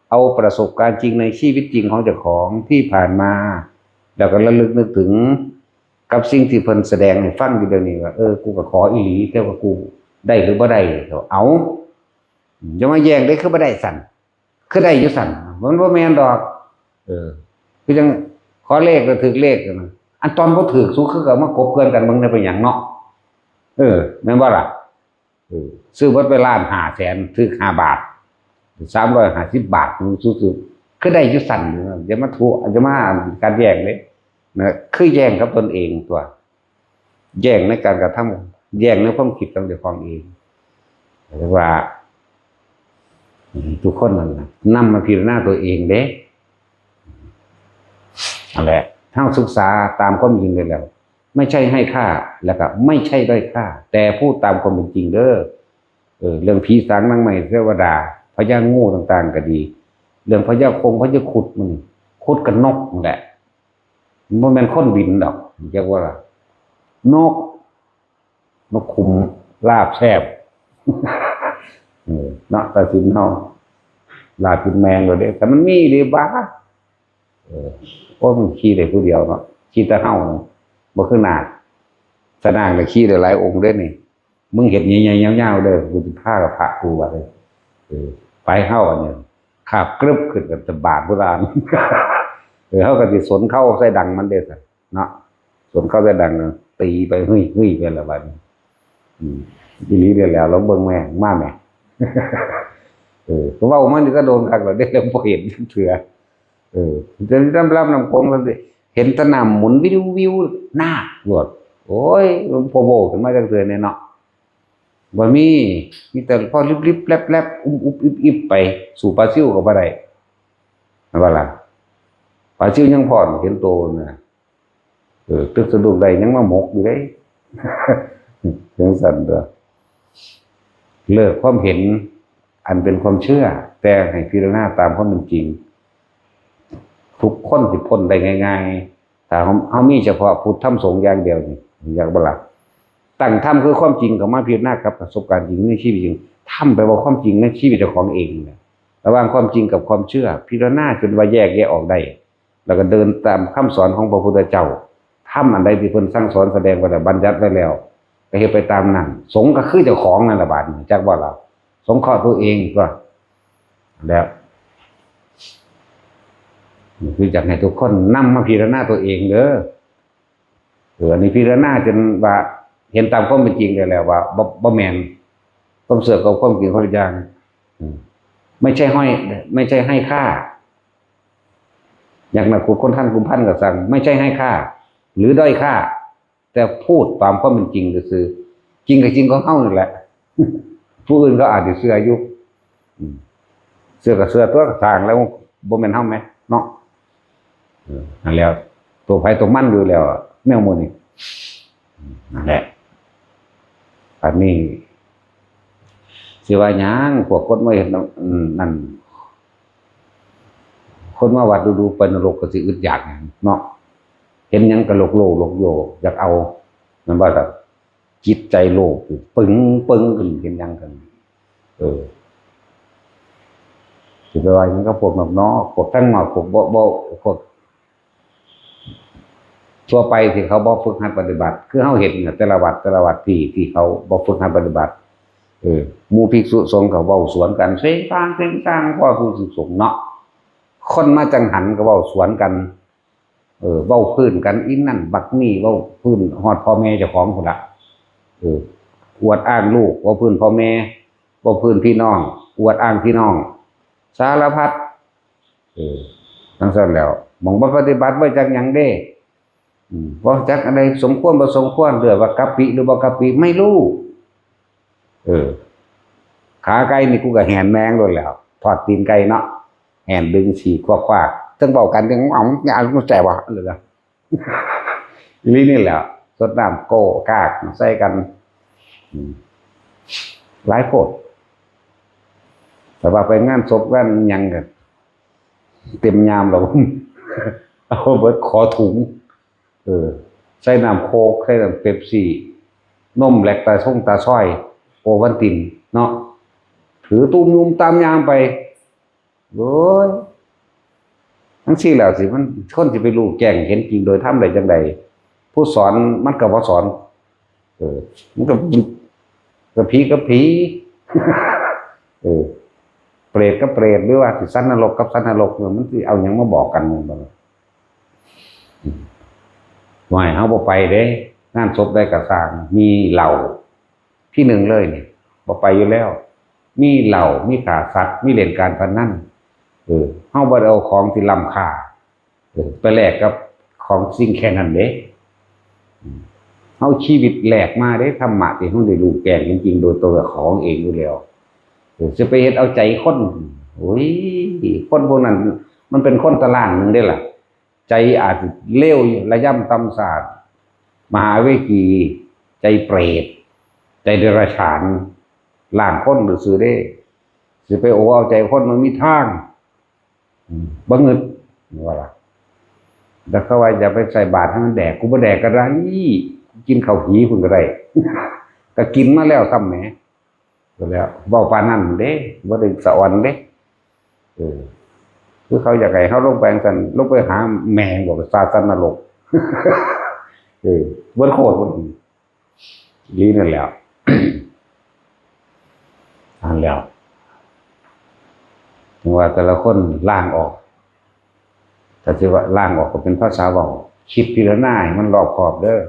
เอาประสบการณ์จริงในชีวิตจริงของเจ้าของที่ผ่านมาแล้วก็ระลึกนึกถึงกับสิ่งที่เพิ่นแสดงให้ฟังอยู่เดี๋ยวนี้ว่ากูก็ขออีหลีแต่ว่ากูได้หรือบ่ได้เอาจะมาแย่งได้คือบ่ได้สั่นคือได้อยู่สั่นมันบ่แม่นดอกคือจังขอเลขก็ถูกเลขนะอันตอนบ่ถูกสู้คือก็มากบเพื่อนกันมึงได้เป็นหยังเนาะแม่นบ่ล่ะซื้อเบิดไปล้าน500,000ถูก5 บาท350 บาทมึงสู้ๆคือได้อยู่สั่นอย่ามาถูกอย่ามาการแย่งเลยนะคือแย่งกับตนเองตัวแย่งในการกระทำแย่งในความคิดของเจ้าของเองเรียกว่าทุกคนนั่นแหละนำมาพิจารณาตัวเองเด้นั่นแหละถ้าศึกษาตามความจริงเลยแล้วไม่ใช่ให้ค่าแล้วก็ไม่ใช่ด้อยค่าแต่พูดตามความเป็นจริงเด้อเรื่องผีสางนางไม้เทวดาพญางูต่างๆก็ดีเรื่องพญาคงพญาขุดมันขุดกับนกนั่นแหละมันเป็นคนบินดอกเรียกว่าอะไรนกขุมลาบแซ่บเนาะแต่สินเฮาลาบกินแมงเลยเด้แต่มันมีดีบ้ามันขี้ได้ผู้เดียวเนาะขี้ตะเฮาบ่คือนาคสนางก็ขี้ได้หลายองค์เด้นี่มึงเฮ็ดใหญ่ๆยาวๆเด้อกูสิพากับพระกูว่าเลยไปเฮาอันนี้ขาบกรึบขึ้นกับตะบาดโบราณเฮาก็สิสนเข้าใส่ดังมันเด้ซะเนาะสนเข้าใส่ดังตีไปเฮ้ยๆไปละบัดอีหลีได้แล้วเราเบิ่งแม่มาแม่เพราะว่ามันก็โดนคักแล้วได้แล้วบ่เห็นเถื่อจะรับน้ำคงแล้วสิเห็นสนามหมุนวิวหน้าหลวดโอ้ยโผล่ขึ้นมาจังเถื่อเนี่ยเนาะบ่มีแต่พอลิบๆแลบๆอุบอิบไปสู่ปลาซิ่วก็บ่ได้ว่าล่ะปลาซิ่วยังพอเห็นโตนะตึกสะดุกได้ยังมาหมกอยู่เด้จังซั่นเด้อเลิกความเห็นอันเป็นความเชื่อแต่ให้พิจารณาตามความเป็นจริงทุกคนสิพ้นได้ง่ายๆแต่เฮามีเฉพาะพุทธธรรมสงฆ์อย่างเดียวนี่อยากบ่ล่ะตั้งธรรมคือความจริงกับมาพิจารณากับประสบการณ์จริงในชีวิตจริงธรรมแปลว่าความจริงในชีวิตเจ้าของเองเนี่ยระหว่างความจริงกับความเชื่อพิจารณาจนว่าแยกออกได้แล้วก็เดินตามคำสอนของพระพุทธเจ้าธรรมอันใดที่เพิ่นสั่งสอนแสดงไว้แล้วบัญญัติไว้แล้ว ก็เฮ็ดไปตามนั้นสงฆ์ก็คือเจ้าของนั่นล่ะบาดนี้จักว่าเราสงเคราะห์ตัวเองก็แล้วคืออยากให้ทุกคนนำมาพิจารณาตัวเองเด้ออันนี้พิจารณาจนว่าเห็นตามความเป็นจริงได้แล้วว่าบ่แม่นความเสื่อมกับความจริงคนละอย่างไม่ใช่ให้ค่าอย่างนักคนท่านกุมพันกับสั่งไม่ใช่ให้ค่าหรือด้อยค่าแต่พูดตามความเป็นจริงก็คือจริงกับจริงของเฮานั่นแหละผู้อื่นก็อาจจะเชื่ออยู่เชื่อกับเชื่อตัวทางแล้วบ่แม่นเฮาไหมเนาะนั่นแล้วตัวไผตัวมันอยู่แล้วแนวหมู่นี้นั่นแหละอันนี้สิว่าหยังพวกคนมาเห็นนั่นคนมาวัดดูๆไปนรกก็สิอึดอยากเนาะเห็นหยังก็โลกโยอยากเอามันว่าแบบจิตใจโลภปึ้งขึ้นเห็นหยังกันสิไปว่าหยังก็พวกนอกเนาะพวกทั้งนอกพวกบ่พวกทั่วไปที่เขาบ่ฝึกหัดปฏิบัติคือเฮาเห็นแต่ละวัดที่เขาบ่ฝึกหัดปฏิบัติหมู่ภิกษุสงฆ์ก็เว้าสวนกันเสียงสร้างพ่อผู้ศึกสงฆ์เนาะคนมาจังหันก็เว้าสวนกันเว้าพื้นกันอีนั่นบักนี่เว้าพื้นฮอดพ่อแม่เจ้าของพุ่นล่ะอวดอ้างลูกเว้าพื้นพ่อแม่เว้าพื้นพี่น้องอวดอ้างพี่น้องสารพัดทั้งนั้นแล้วมองบ่ปฏิบัติไว้จักหยังเด้บ่จักอะไรสมควรบ่สมควรเรื่องว่ากัปปิหรือบ่กัปปิไม่รู้ขาไก่นี่กูก็แหนแมงโดนแล้วทอดตีนไก่เนาะแหนดึงฉีกควักทั้งเบากันทั้งอ๋ออย่ารู้ใจว่าเลยนะนี่แหละสดน้ำโกกากใส่กันหลายโพดแต่ว่าไปงานศพกันยังกันเต็มยามเราเอาเบิดขอถุงใส่น้ำโคกใส่น้ำเป๊ปซี่นมแหลกตาช่องตาช้อยโอวันตินเนาะถือตุ้มยุมตามยางไปโอ้ยทั้งสี่แล้วสิมันคนจะไปรู้แจ้งเห็นจริงโดยทำใดจังใดผู้สอนมันก็บ่สอนมันก็ผีกับผีเปรตกับเปรตหรือว่าสิสันนรกกับสันนรกมันสิเอาหยังมาบอกกันมึงบ่ว่าเฮาบ่ไปเด้งานศพได้กระสร้างมีเหล้าที่หนึ่งเลยเนี่ยบ่ไปอยู่แล้วมีเหล้ามีฆ่าสัตว์มีเล่นการพนันเฮาบ่ได้เอาของที่ล้ำค่าไปแลกกับของสิ่งแค่นั้นเด้เฮาชีวิตแลกมาได้ธรรมะที่เฮาได้รู้แจ้งจริงๆโดยตัวของเองอยู่แล้วจะไปเฮ็ดเอาใจคนโอ้ยคนพวกนั้นมันเป็นคนตารางนึงได้ล่ะใจอาจเลวระย่ำตำสาดมหาเวกีใจเปรตใจเดรัจฉานล่างคนหรือซื่อได้สิไปโอ้เอาใจคนมันมีทางบ่งึดว่าล่ะแล้วเขาว่าอย่าไปใส่บาตรให้มันแดกกูบ่แดกก็ได้กินข้าวผีพุ่นก็ได้ก็กินมาแล้วซ้ำแหมก็แล้วเว้าปานนั้นเด้บ่ได้สะอ่อนเด้คือเขาอยากให้เฮาลงไปซั่นลงไปหาแม่บ่ศาสนนรกบ่โคตรบ่ดีนั่นแหละอันแล้วถึงว่าแต่ละคนล่างออกแต่ที่ว่าล่างออกก็เป็นภาษาเว้าคิดพิจารณาให้มันรอบคอบเด้อ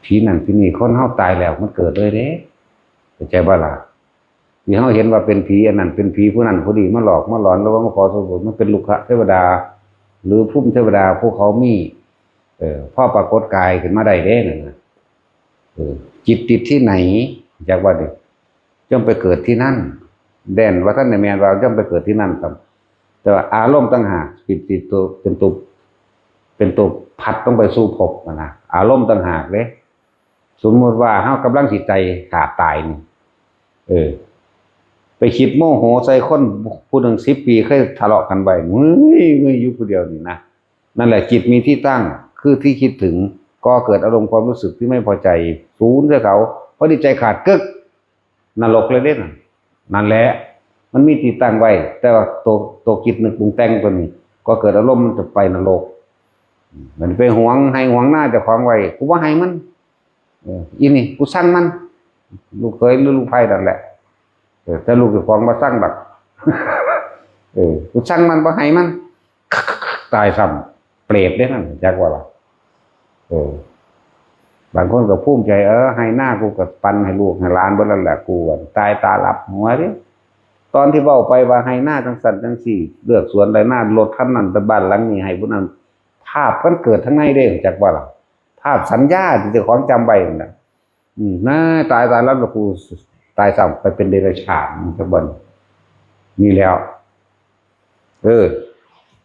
ผีนั่นผีนี่คนเฮาตายแล้วมันเกิดเลยเด้เข้าใจบ่ล่ะที่เฮาเห็นว่าเป็นผีอันนั้นเป็นผีผู้นั้นผู้นี้มาหลอกมาหลอนหรือว่ามาขอส่วนบุญมันเป็นลูกเทวดาหรือภูมิเทวดาพวกเขามีพ่อปรากฏกายขึ้นมาได้เด้นั่นน่ะจิตติดที่ไหนจากว่าดิย่อมไปเกิดที่นั่นแดนว่าท่านในแมนเราย่อมไปเกิดที่นั่นครับแต่ว่าอารมณ์ต่างหากติดตัวเป็นตัวพัดต้องไปสู่ภพนะอารมณ์ต่างหากเด้สมมติว่าเฮากำลังจิตใจขาดตายนี่ไปคิดโมโหใส่คนผู้หนึ่ง10 ปีเคยทะเลาะกันไปเฮ้ยอยู่ผู้เดียวนี่นะนั่นแหละจิตมีที่ตั้งคือที่คิดถึงก็เกิดอารมณ์ความรู้สึกที่ไม่พอใจศูนย์ใส่เขาเพราะจิตใจขาดกึกนรกเลยเด้นั่นแหละมันมีที่ตั้งไว้แต่ว่าตัวคิดนึกปรุงแต่งตัวนี้ก็เกิดอารมณ์มันจะไปนรกมันไปหวงให้หวงหน้าเจ้าของไว้กูว่าให้มัน อีนี่กูสั่งมันลูกเคยหรือลูกไผ่นั่นแหละแต่ลูกเจ้าของมาสั่งแบบกูสั่งมันบ่ให้มันตายซ้ำเปรตได้นั่นจักว่าล่ะบางคนก็ภูมิใจให้หน้ากูก็ปันให้ลูกให้หลานเบิดนั่นแหละกูตายตาหลับหัวดิตอนที่เว้าไปว่าให้หน้าจังสั่นจังสี่เลือกสวนใดหน้ารถคันนั้นแต่บ้านหลังนี้ให้ผู้นั้นภาพมันเกิดทั้งในเด้จักว่าล่ะภาพสัญญาที่เจ้าของจำไว้นั่นน่ะน่าตายแล้วกูตายซ้ำไปเป็นเดรัจฉานจักบ่นี่แล้ว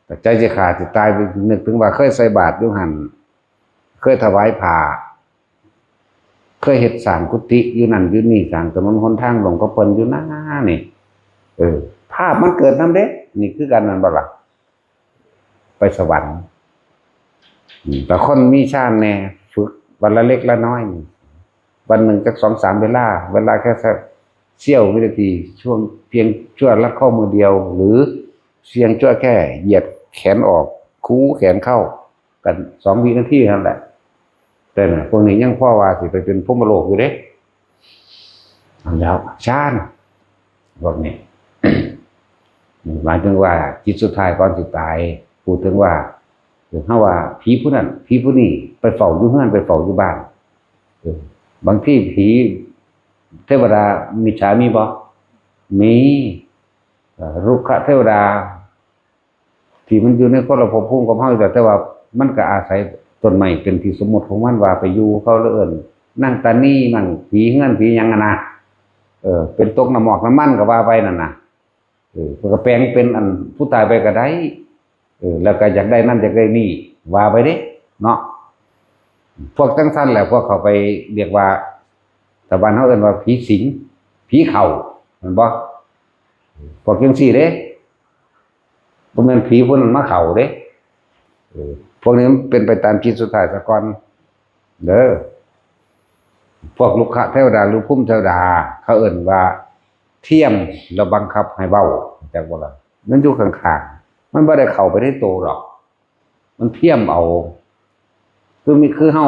แต่ใจจะขาดจะตายไปนึกถึงว่าเคยใส่บาตรอยู่หั่นเคยถวายผ้าเคยเฮ็ดสร้างกุฏิอยู่นั่นอยู่นี่สร้างถนนหนทางหลวงก็เพิ่นอยู่นะนี่ภาพมันเกิดนำเด้นี่คือกันนั่นบ่ล่ะไปสวรรค์แต่คนมีชาติแน่ฝึกวันละเล็กละน้อยวันหนึ่งจัก 2-3 เวลาแค่เสี้ยววินาทีช่วงเพียงชั่วลัดข้อมือเดียวหรือเสียงชั่วแค่เหยียดแขนออกคูแขนเข้ากัน2 วินาทีนั่นแหละแต่น่ะพวกนี้ยังพ่อว่าสิไปเป็นพรหมโลกอยู่เด้แล้วชาญพวกนี้ หมายถึงว่าจิตสุดท้ายก่อนสิตายพูดถึงว่าถึงเฮาว่าผีผู้นั้นผีผู้นี้ไปเฝ้าอยู่เฮือนไปเฝ้าอยู่บ้านบางทีผีเทวดามิจฉามีบ่มีรุกขเทวดาที่มันอยู่ในคนละภพภูมิกับเฮาแต่ว่ามันก็อาศัยต้นไม้เป็นที่สมมุติของมันว่าไปอยู่เขาเอิ้นนั่งตานี่มั่งผีเฮือนผีหยังนะเป็นตกน้ำหมอกน้ำมันก็ว่าไปนั่นน่ะก็แปลงเป็นอันผู้ตายไปก็ได้แล้วก็อยากได้นั่นอยากได้นี่ว่าไปเด้เนาะพวกจังซั่นแหละพวกเขาไปเรียกว่าตะวันเฮาเอิ้นว่าผีสิงผีเข้าแม่นบ่พวกจังซี่เด้บ่แม่นผีผู้นั้นมาเข้าเด้พวกนี้มันเป็นไปตามจิตสุดท้ายซะก่อนเด้อพวกลูกขะเทวดาหรือภูมิเทวดาเขาเอิ้นว่าเทียมแล้วบังคับให้เว้าจักบ่ล่ะมันอยู่ข้างๆมันบ่ได้เข้าไปในโตหรอกมันเทียมเอาคือเฮา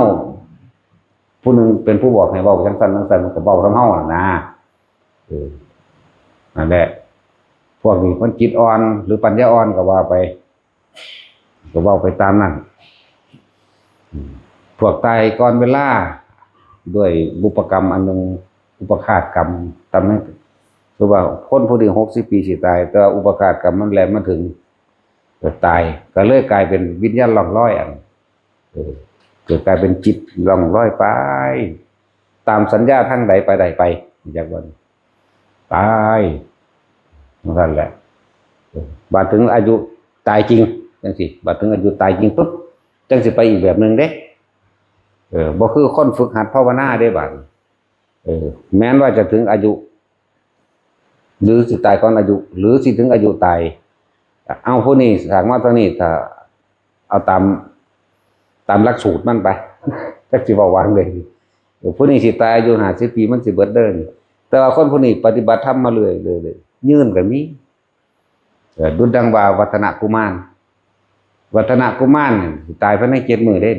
ผู้นึงเป็นผู้บอกให้เว้าจังซั่นจังซั่นมันก็เว้าทำเฮาน่ะนะนั่นแหละพวกนี้คนจิตอ่อนหรือปัญญาอ่อนก็ว่าไปก็เว้าไปตามนั้นพวกตายก่อนเวลาด้วยบุพกรรมอันนึงอุปฆาตกรรมทำให้คือว่าคนผู้ที่60 ปีสิตายแต่อุปฆาตกรรมมันแล่นมาถึงก็ตายก็เลยกลายเป็นวิญญาณล่องลอยอันเกิดกลายเป็นจิตล่องลอยไปตามสัญญาทางใดไปใดไปจากวันตายนั่นแหละบัดถึงอายุตายจริงจังสิบัดถึงอายุตายจริงปุ๊บจังสิไปอีกแบบนึงเด้บ่คือคนฝึกหัดภาวนาได้บัดแม้นว่าจะถึงอายุหรือสิตายก่อนอายุหรือสิถึงอายุตายเอาผู้นี้สามารถเท่านี้ถ้าเอาตามหลักสูตรมันไปจักสิเว้าวางเลยผู้นี้สิตายอายุ50 ปีมันสิเบิดเด้อแต่ว่าคนผู้นี้ปฏิบัติธรรมมาเรื่อยๆยืนก็มีดุจดังว่าวัฒนกุมารนี่สิตายภายใน7 มื้อเด้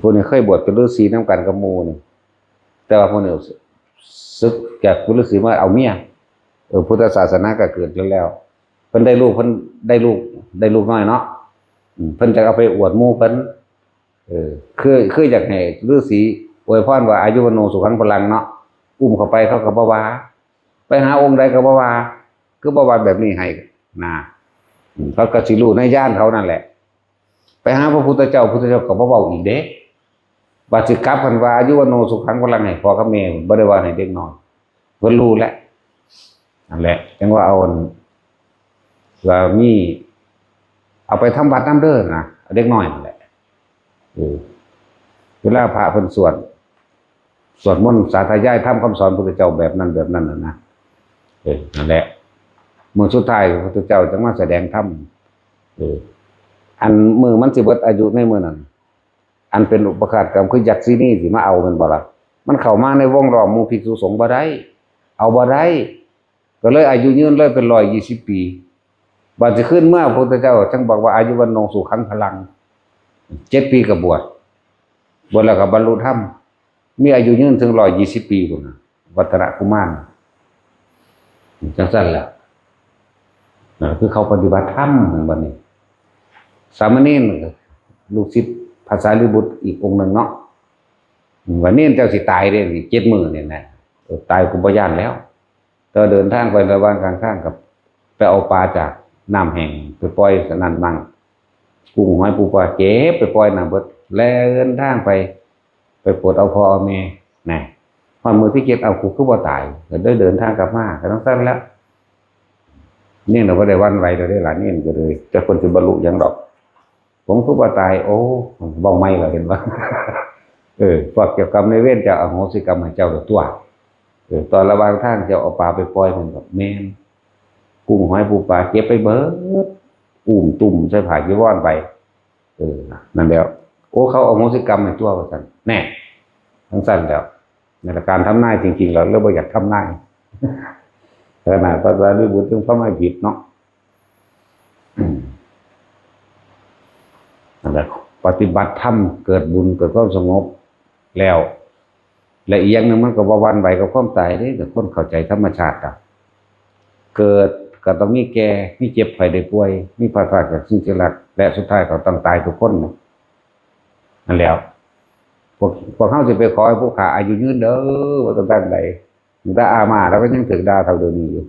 ผู้นี้เคยบวชเป็นฤาษีนำกันกับหมู่นี่แต่ว่าผู้นี้ศึกจากคุณฤาษีมาเอาเมียพุทธศาสนาก็เกิดแล้วเพิ่นได้ลูกน้อยเนาะเพิ่นจะเอาไปอวดหมู่เพิ่นคืออยากให้ฤาษีอวยพรว่าอายุวโนสุขังพลังเนาะอุ้มเข้าไปเขาก็บ่ว่าไปหาองค์ใดก็บ่ว่าคือบ่ว่าแบบนี้ให้นะเขาก็สิรู้ในญาณเขานั่นแหละไปหาพระพุทธเจ้าก็บ่เว้าอีกเด้ว่าสิกลับเพิ่นว่าอายุวโนสุขังพลังให้พ่อกับแม่บ่ได้ว่าให้เด็กน้อยเพิ่นรู้แล้วนั่นแหละจังว่าเอาว่ามีเอาไปทำบัตรน้ำเด้อนะเด็กน้อยนั่นแหละเวลาพระเพิ่นสวดมนต์สาธยายธรรมคำสอนพระพุทธเจ้าแบบนั้นน่ะนะนั่นแหละมื้อสุดท้ายพระพุทธเจ้าจะมาแสดงธรรมอันมื้อมันสิเบิดอายุในมื้อนั้นอันเป็นอุปฆาตกรรมคือยักษ์ซีนี่สิมาเอามันบ่ล่ะมันเข้ามาในวงล้อมหมู่ภิกษุสงฆ์บ่ได้เอาบ่ได้ก็เลยอายุยืนเลยเป็น120 ปีบัดสิขึ้นเมื่อพระพุทธเจ้าจึงบอกว่าอายุวันโนสุขังพลัง7 ปีก็บวช บวชแล้วก็บรรลุธรรมมีอายุยืนถึง120 ปีพุ่นน่ะวัฒนกุมารจังซั่นแหละคือเขาปฏิบัติธรรมเหมือนบัดนี้สามเณรลูกศิษย์ภาษาลิบุตรอีกองค์หนึ่งเนาะวันนี้เจ้าสิตายเด้นี่7 มื้อนี่นะตายกูบ่ย้านแล้วแต่เดินทางไประหว่างกลางทางกับไปเอาปลาจากน้ำแห้งไปปล่อยสนั่นมั่งกุ้งหอยปูปลาเก็บไปปล่อยน้ำเบิดแล้วเดินทางไปปลดเอาพ่อเอาแม่น่ะพอมือที่เก็บเอากูคือบ่ตายก็ได้เดินทางกลับมาก็ต้องซั่นแล้วนี่เราบ่ได้วันไหวได้หลานนี่ก็เลยจะคนสิบรรลุหยังดอกผมคือบ่ตายโอ้บ่ไม่ล่ะเห็นบ่พวกเกี่ยวกับในเวรจะอโหสิกรรมให้เจ้าตัวตอนระหว่างทางจะเอาปลาไปปล่อยมันแบบแม่นกุ้งหอยปูปลาเก็บไปเบิดตุ่มใส่ผ้าจีวรไปนั่นแล้วโอ้เขาอโหสิกรรมให้ตัวว่าซั่นแน่ทั้งสั้นแล้วในการทำนายจริงๆเราบ่อยากทำนายขนาดภาษาลิบุตรถึงพระไม่ผิดเนาะนั่นแหละปฏิบัติธรรมเกิดบุญเกิดความสงบแล้วและอีกอย่างหนึ่งมันก็บ่หวั่นไหวกับความตายเด้แต่คนเข้าใจธรรมชาติอ่ะเกิดก็ต้องมีแก่มีเจ็บไข้ได้ป่วยมีพลาดพลาดจากสิ่งที่รักและสุดท้ายก็ต้องตายทุกคนนั่นแล้วพวกเขาสิไปขอให้ผู้ขาอายุยืนเด้อว่าต้องตั้งใดถ้าอามาแล้วก็ยังถึงดาเท่าเดิมอยู่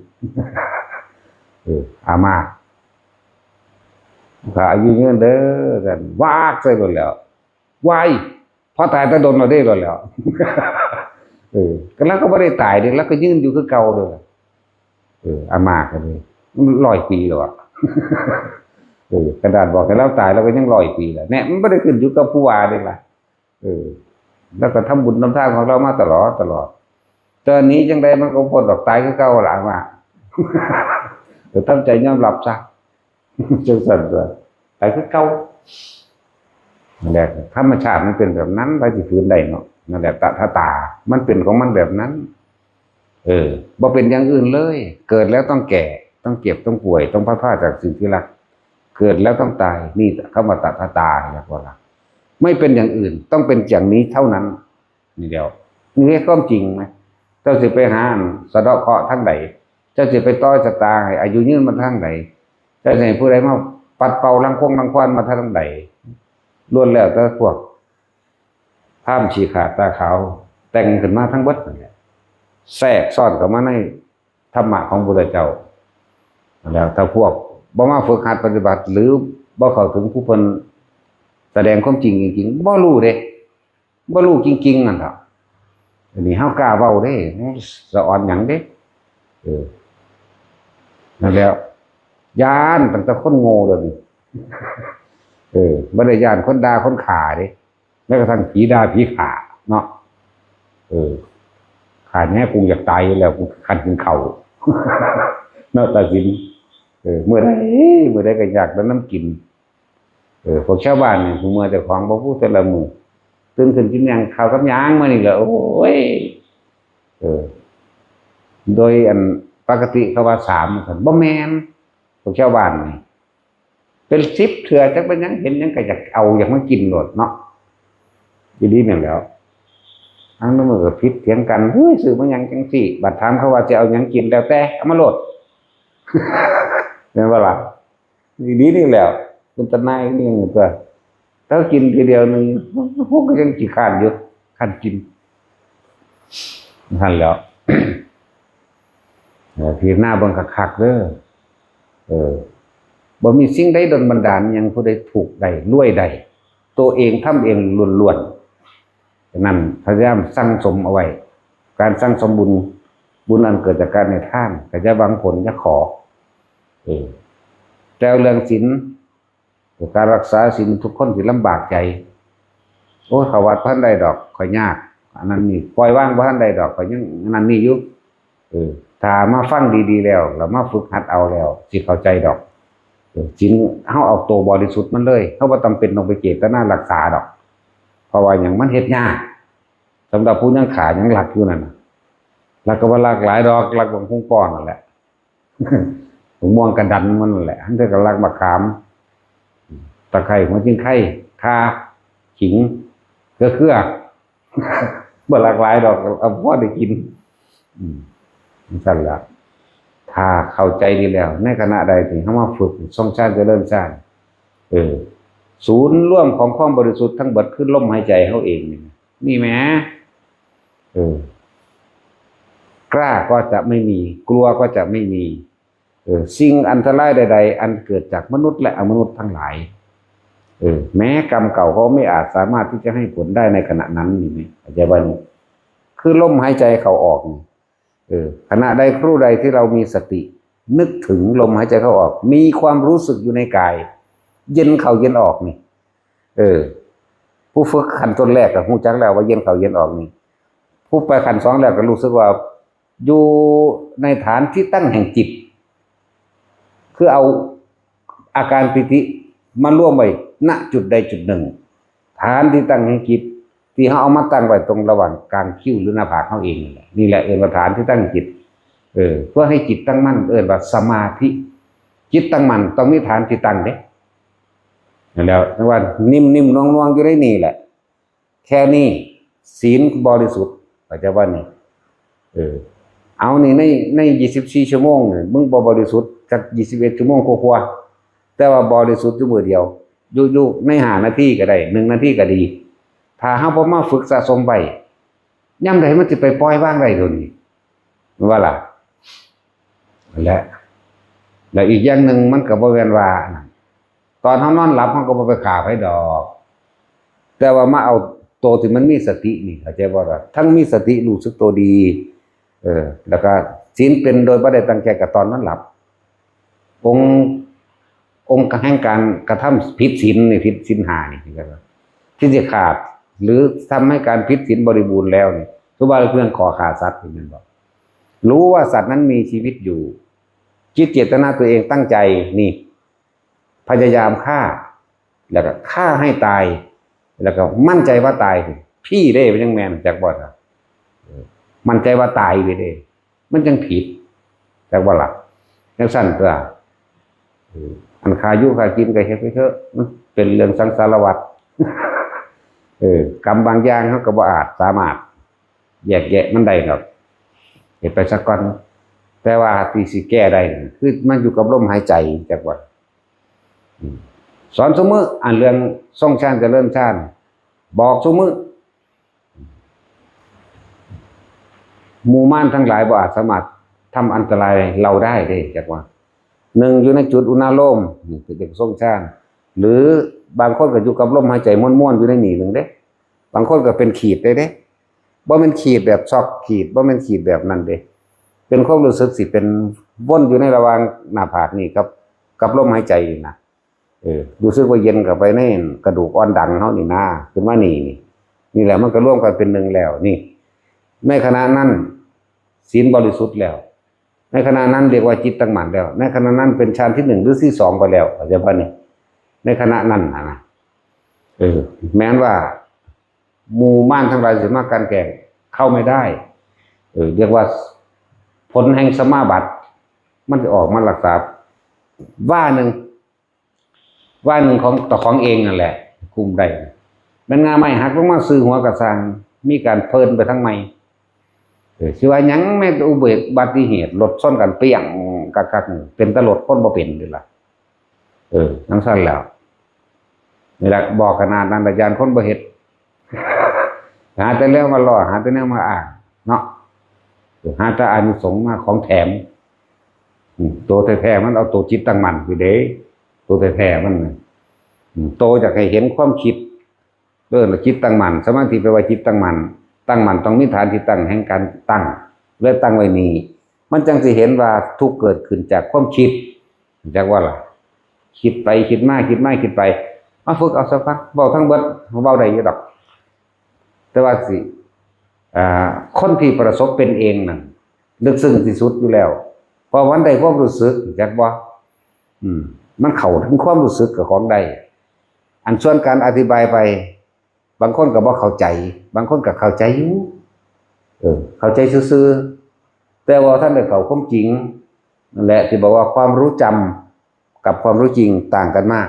อามาผู้ขาอายุยืนเด้อกันวากใส่หมดแล้ววายพอตายก็โดนเราได้หมดแล้วก็แล้วก็ไม่ได้ตายเด้แล้วก็ยืนอยู่คือเก่าเลยอามากันเลย100 ปีแล้วอ่ะกระดาษบอกให้เราตายแล้วก็ยัง100 ปีแล้วเนี่ยมันไม่ได้ขึ้นอยู่กับผู้ว่าเลยล่ะแล้วก็ทำบุญทำทานของเรามาตลอดตอนนี้จังไดมันก็พ้นดอกตายคือเก่าหลายมาแต่ตั้งใจยอมรับซะจังซั่นตัวตายคือเก่านั่นแหละธรรมชาติมันเป็นแบบนั้นไปสิฝืนได้เนาะนั่นแหละตามันเป็นของมันแบบนั้นบ่เป็นอย่างอื่นเลยเกิดแล้วต้องแก่ต้องเจ็บต้องป่วยต้องพลาดพลาดจากสิ่งที่รักเกิดแล้วต้องตายนี่คำว่าตาอย่างว่าล่ะไม่เป็นอย่างอื่นต้องเป็นอย่างนี้เท่านั้นนี่เดียวนี่คือความจริงไหมเจ้าสิไปหาสะเดาะเคราะห์ทั้งใดเจ้าสิไปต้อยชะตาให้อายุยืนมาทั้งใดเจ้าสิให้ผู้ใดมาปัดเป่ารังควันมาทั้งใดล้วนแล้วแต่พวกผ้ามฉีขาดตาขาวแต่งขึ้นมาทั้งเบิดนั่นแหละแทรกซ่อนเข้ามาในธรรมะของพระพุทธเจ้าแล้วถ้าพวกบ่มาฝึกหัดปฏิบัติหรือบ่เข้าถึงผู้เพิ่นแสดงความจริงจริงๆบ่รู้เด้บ่รู้จริงๆนั่นเถาะอันนี้เฮากล้าเว้าเด้สะอ่อนหยังเด้นั่นแล้วย้านตั้งแต่คนโง่เด้อนี่บ่ได้ย้านคนด่าคนข่าเด้แม้กระทั่งผีด่าผีข่าเนาะขาดแน่กูอยากตายอยู่แล้วกูคันกินข้าวเนาะตัดสินเมื่อใดก็อยากได้น้ำกินพวกชาวบ้านนี่ผู้เมื่อแต่ของบ่พูดแต่ละมื้อตื่นขึ้นกินหยังข้าวกับหยังมานี่แหละโอ้ยโดยอันปกติเขาว่า3ซั่นบ่แม่นพวกชาวบ้านนี่เป็น10เทื่อจักเป็นหยังเห็นหยังก็อยากเอาอยากมากินโลดเนาะอีหลีนั่นแหล้วอันนั้นมันก็ผิดเถียงกันเฮ้ยซื้อมาหยังจังซี่บัดถามเขาว่าจะเอาหยังกินแล้วแต่เอามาโลดแม่นบ่ล่ะอีหลีนี่แหละคุณตาหนายนี่เหมือนกันถ้ากินทีเดียวนึงพวกก็ยังขี้ข้านอยู่ข้านกินนั่นแล้วทีหน้าเบิ่งคักๆเด้อบ่มีสิ่งใดดลบันดาลหยังผู้ใดถูกใดรวยใดตัวเองทำเองล้วนๆฉะนั้นพยายามสั่งสมเอาไว้การสั่งสมบุญอันเกิดจากการในท่านก็จะหวังผลจะขอแต่เรื่องศีลการรักษาศีลทุกคนสิลำบากใจโอ้เขาวัดพันใดดอกข่อยยากอันนั้นนี่ปล่อยว่างบ่ทันใดดอกข่อยยังอันนั้นนี่อยู่ถ้ามาฟังดีๆแล้วเรามาฝึกหัดเอาแล้วสิเข้าใจดอกศีลเฮาเอาตัวบริสุทธิ์มันเลยเฮาบ่จำเป็นต้องไปเจตนารักษาดอกเพราะว่าหยังมันเฮ็ดยากสำหรับผู้ยังขายังหลักอยู่นั่นน่ะแล้วก็บ่หลากหลายดอกหลักบางคงป้อนนั่นแหละม่วงกระดันมันนั่นแหละอันเดียวกับหลักมะขามตะไคร้หัวจิ้งไข่ข่าขิง ก็คือบ่หลากหลายดอกเอาพอได้กินสั่นละถ้าเข้าใจดีแล้วในขณะใดที่เขามาฝึกทรงชาติเจริญชาติศูนย์ร่วมของความบริสุทธิ์ทั้งเบิดขึ้นลมหายใจเขาเองนี่แหมกล้าก็จะไม่มีกลัวก็จะไม่มีสิ่งอันตรายใดๆอันเกิดจากมนุษย์และอมนุษย์ทั้งหลายแม้กรรมเก่าเขาไม่อาจสามารถที่จะให้ผลได้ในขณะนั้นนี่ไหมอาจารย์วันคือลมหายใจเขาออกขณะใดครู่ใดที่เรามีสตินึกถึงลมหายใจเขาออกมีความรู้สึกอยู่ในกายเย็นเข้าเย็นออกนี่ผู้ฝึกขั้นต้นแรกกับหูจักแล้วว่าเย็นเข้าเย็นออกนี่ผู้ไปขั้นสองแล้วก็รู้สึกว่าอยู่ในฐานที่ตั้งแห่งจิตคือเอาอาการปิติมาร่วมไว้ณจุดใดจุดหนึ่งฐานที่ตั้งแห่งจิตที่เขาเอามาตั้งไว้ตรงระหว่างกลางคิ้วหรือหน้าผากเขาเองนี่แหละฐานที่ตั้งจิตเพื่อให้จิตตั้งมั่นว่าสมาธิจิตตั้งมั่นต้องมีฐานที่ตั้งเด้แล้วว่านิ่มๆน่วงๆอยู่ได้นี่แหละแค่นี้ศีลบริสุทธิ์อาจารย์ว่านี่เอานี่ใน24ชั่วโมงเนี่ยมึงบริสุทธิ์จาก21ชั่วโมงกว่าแต่ว่าบริสุทธิ์อยู่มือเดียวอยู่ใน5 นาทีก็ได้1 นาทีก็ดีถ้าเฮาบ่มาฝึกสะสมไปย่ำใดมันสิไปปล่อยว่างได้โดนนี่ว่าล่ะและอีกอย่างหนึ่งมันก็บ่แม่นว่าตอนเฮานอนหลับเฮาก็บ่ไปฆ่าไผดอกแต่ว่ามาเอาตัวที่มันมีสตินี่เข้าใจบ่ล่ะทั้งมีสติรู้สึกตัวดีแล้วก็ศีลเป็นโดยบ่ได้ตั้งใจกับตอนนั้นหลับองค์แห่งการกระทำผิดศีลนี่ผิดศีล5นี่ที่จะขาดหรือทำให้การผิดศีลบริบูรณ์แล้วนี่ทุกว่าเพื่อนขอฆ่าสัตว์นี่มันบอกรู้ว่าสัตว์นั้นมีชีวิตอยู่จิตเจตนาตัวเองตั้งใจนี่พยายามฆ่าแล้วก็ฆ่าให้ตายแล้วก็มั่นใจว่าตายพี่ได้เป็นยังแมนจากบ่อนมั่นใจว่าตายไปได้มันจังผิดจากบ่หลักยังสั้นตัวอันคายุคากินก็เฮ็ดไปเถอะมันเป็นเรื่องสังสารวัฏกรรมบางอย่างเขาก็บ่อาจสามารถแยกแยะมันได้หรอกเฮ็ดไปสักก่อนแต่ว่าที่สิแก้ได้คือมันอยู่กับลมหายใจจากว่าสอนซุมื้ออ่านเรื่องทรงฌานเจริญฌานบอกซุมื้อหมู่ม่านทั้งหลายบ่อาจสามารถทำอันตรายเราได้เด้จากว่า1อยู่ในจุดอุณาโลมนี่เป็นทรงฌานหรือบางคนก็อยู่กับลมหายใจม่วนๆอยู่ในนี่นึงเด้บางคนก็เป็นขีดได้เด้บ่แม่นขีดแบบช็อกขีดบ่แม่นขีดแบบนั้นเด้เป็นความรู้สึกสิเป็นวนอยู่ในระหว่างหน้าผากนี่กับลมหายใจนะรู้สึกว่าเย็นกับไปในกระดูกอ่อนดังเฮานี่นะขึ้นมานี่แหละมันก็ร่วมกันเป็นหนึ่งแล้วนี่ในขณะนั้นศีลบริสุทธิ์แล้วในขณะนั้นเรียกว่าจิตตั้งมั่นแล้วในขณะนั้นเป็นฌานที่1หรือที่2ไปแล้วเข้าใจป่ะนี่ในขณะนั้นนะแม้นว่าหมู่ม่านทั้งหลายสิมากันแก่งเข้าไม่ได้เรียกว่าผลแห่งสมาบัติมันจะออกมารักษาว่าหนึ่งของต่อของเองนั่นแหละคุมได้มันงาไม่หักลงมาซื้อหัวกระซังมีการเพลินไปทั้งไม่สิว่ายังแม้อุบัติเหตุรถชนกันเปี้ยงกักเป็นตลดคนบ่เป็นนี่ล่ะทั้งสั้นแล้วนี่แหละบอกขนาดนั้นอาจารย์คนบ่เฮ็ดหาแต่เรื่องมาล่อหาแต่เรื่องมาอ่านเนาะหาแต่อานิสงส์มาของแถมตัวแท้ๆมันเอาตัวจิตตั้งมั่นอยู่เด้ตัวแท้ๆมันโตจากให้เห็นความคิดจิตตั้งมั่นสมาธิแปลว่าจิตตั้งมั่นต้องมีฐานที่ตั้งแห่งการตั้งและตั้งไว้นี้มันจังสิเห็นว่าทุกเกิดขึ้นจากความคิดจากว่าล่ะคิดไปคิดมาคิดไปมาฝึกเอาสักพักเบาทั้งเบิดเบาได้อยู่ดอกแต่ว่าสิคนที่ประสบเป็นเองน่ะลึกซึ้งที่สุดอยู่แล้วพอวันใดความรู้สึกจากว่ามันเข้าถึงความรู้สึกกับของใดอันส่วนการอธิบายไปบางคนก็บ่เข้าใจบางคนก็เข้าใจอยู่เข้าใจซื่อๆแต่ว่าท่านได้เข้าความจริงนั่นแหละที่บอกว่าความรู้จำกับความรู้จริงต่างกันมาก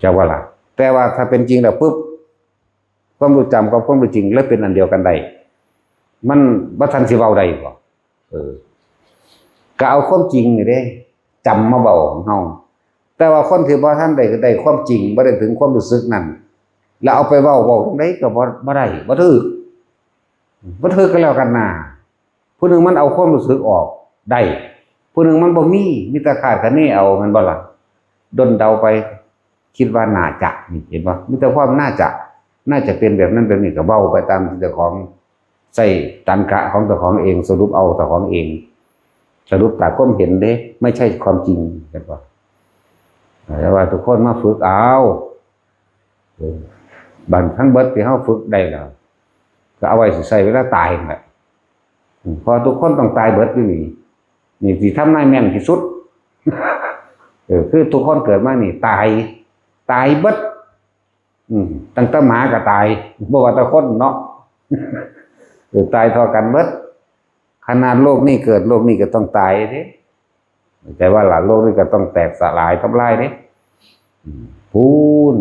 จะว่าล่ะแต่ว่าถ้าเป็นจริงแล้วปุ๊บ ความรู้จำกับความรู้จริงแล้วเป็นอันเดียวกันได้มันบ่ทันสิเว้าได้บ่ก็เอาความจริงนี่เด้จำมาเว้าของเฮาแต่ว่าคนที่บ่ทันได้ความจริงบ่ได้ถึงความรู้สึกนั้นแล้วเอาไปเว้าจังได๋ก็บ่ได้บ่ถูกก็แล้วกันน่ะผู้หนึงมันเอาความรู้สึกออกได้ผู้หนึงมันบ่มีแต่คาดคะเนเอาแม่นบ่ล่ะดนเดาไปคิดว่าน่าจะนี่เห็นบ่มีแต่ความน่าจะเป็นแบบนั้นแบบนี้ก็เว้าไปตามที่เจ้าของใส่ตันกะของเจ้าของเองสรุปเอาเจ้าของเองสรุปตามความเห็นเด้ไม่ใช่ความจริงเห็นบ่แต่ว่าทุกคนมาฝึกเอาบัดทั้งเบิดที่เฮาฝึกได้แล้วก็เอาไว้สิใช้เวลาตายนั่นแหละพอทุกคนต้องตายเบิดอยู่นี่สิทำนายแม่นที่สุดคือทุกคนเกิดมานี่ตายเบิดตั้งแต่หมาก็ตายบ่ว่าแต่คนเนาะตายเท่ากันเบิดขนาดโลกนี้เกิดโลกนี้ก็ต้องตายเด้แต่ว่าหลังโลกนี้ก็ต้องแตกสลายทำลายเด้พูน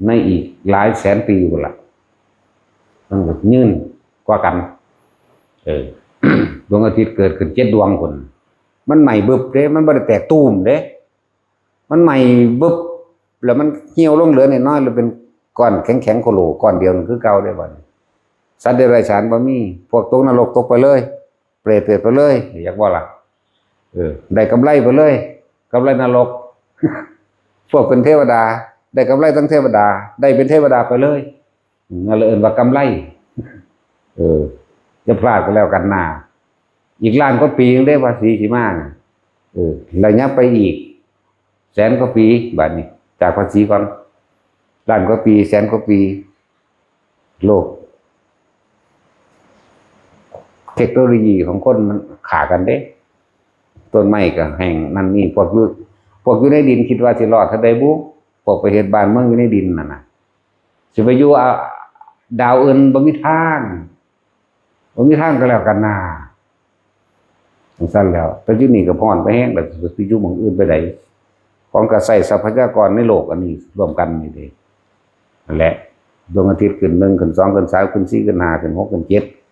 ในอีกหลายแสนปีพุ่นล่ะมันก็ยืนกว่ากันดวงอาทิตย์เกิดขึ้น7ดวงพุ่นมันใหม่บึบเด้มันบ่ได้แตกตูมเด้มันใหม่บึบแล้วมันเหี่ยวลงเหลือน้อยๆแล้วเป็นก้อนแข็งๆโคโลก้อนเดียวนั่นคือเก่าได้บัดนี้สัตว์เดรัจฉานบ่มีพวกตกนรกตกไปเลยเปรตไปเลยอยากบ่ล่ะได้กำไรไปเลยกำไรนรกพวกเป็นเทวดาได้กำไรทั้งเทวดาได้เป็นเทวดาไปเลยนั่นเลยเอิ้นว่ากำไรจะพลาดก็แล้วกันนาอีกล้านกว่าปียังได้ภาษีสิมาระยะไปอีกแสนกว่าปีบัดนี้จากภาษีก่อนล้านกว่าปีแสนกว่าปีโลกเทคโนโลยีของคนมันขากันเด้ต้นไม้ก็แห้งนั่นนี่พวกอยู่ในดินคิดว่าสิรอดถ้าได้บุพวกไปเฮ็ดบ้านเมืองอยู่ในดินนั่นน่ะสิไปอยู่ดาวอื่นบ่มีทางก็แล้วกันนาสั้นแล้วแต่อยู่นี่ก็พรไปแห้งแบบสิอยู่หม้องอื่นไปได้ของก็ใช้ทรัพยากรในโลกอันนี้รวมกันนี่เด้นั่นแหละดวงอาทิตย์ขึ้น1ขึ้น2ขึ้น3ขึ้น4ขึ้น5ขึ้น6ขึ้น7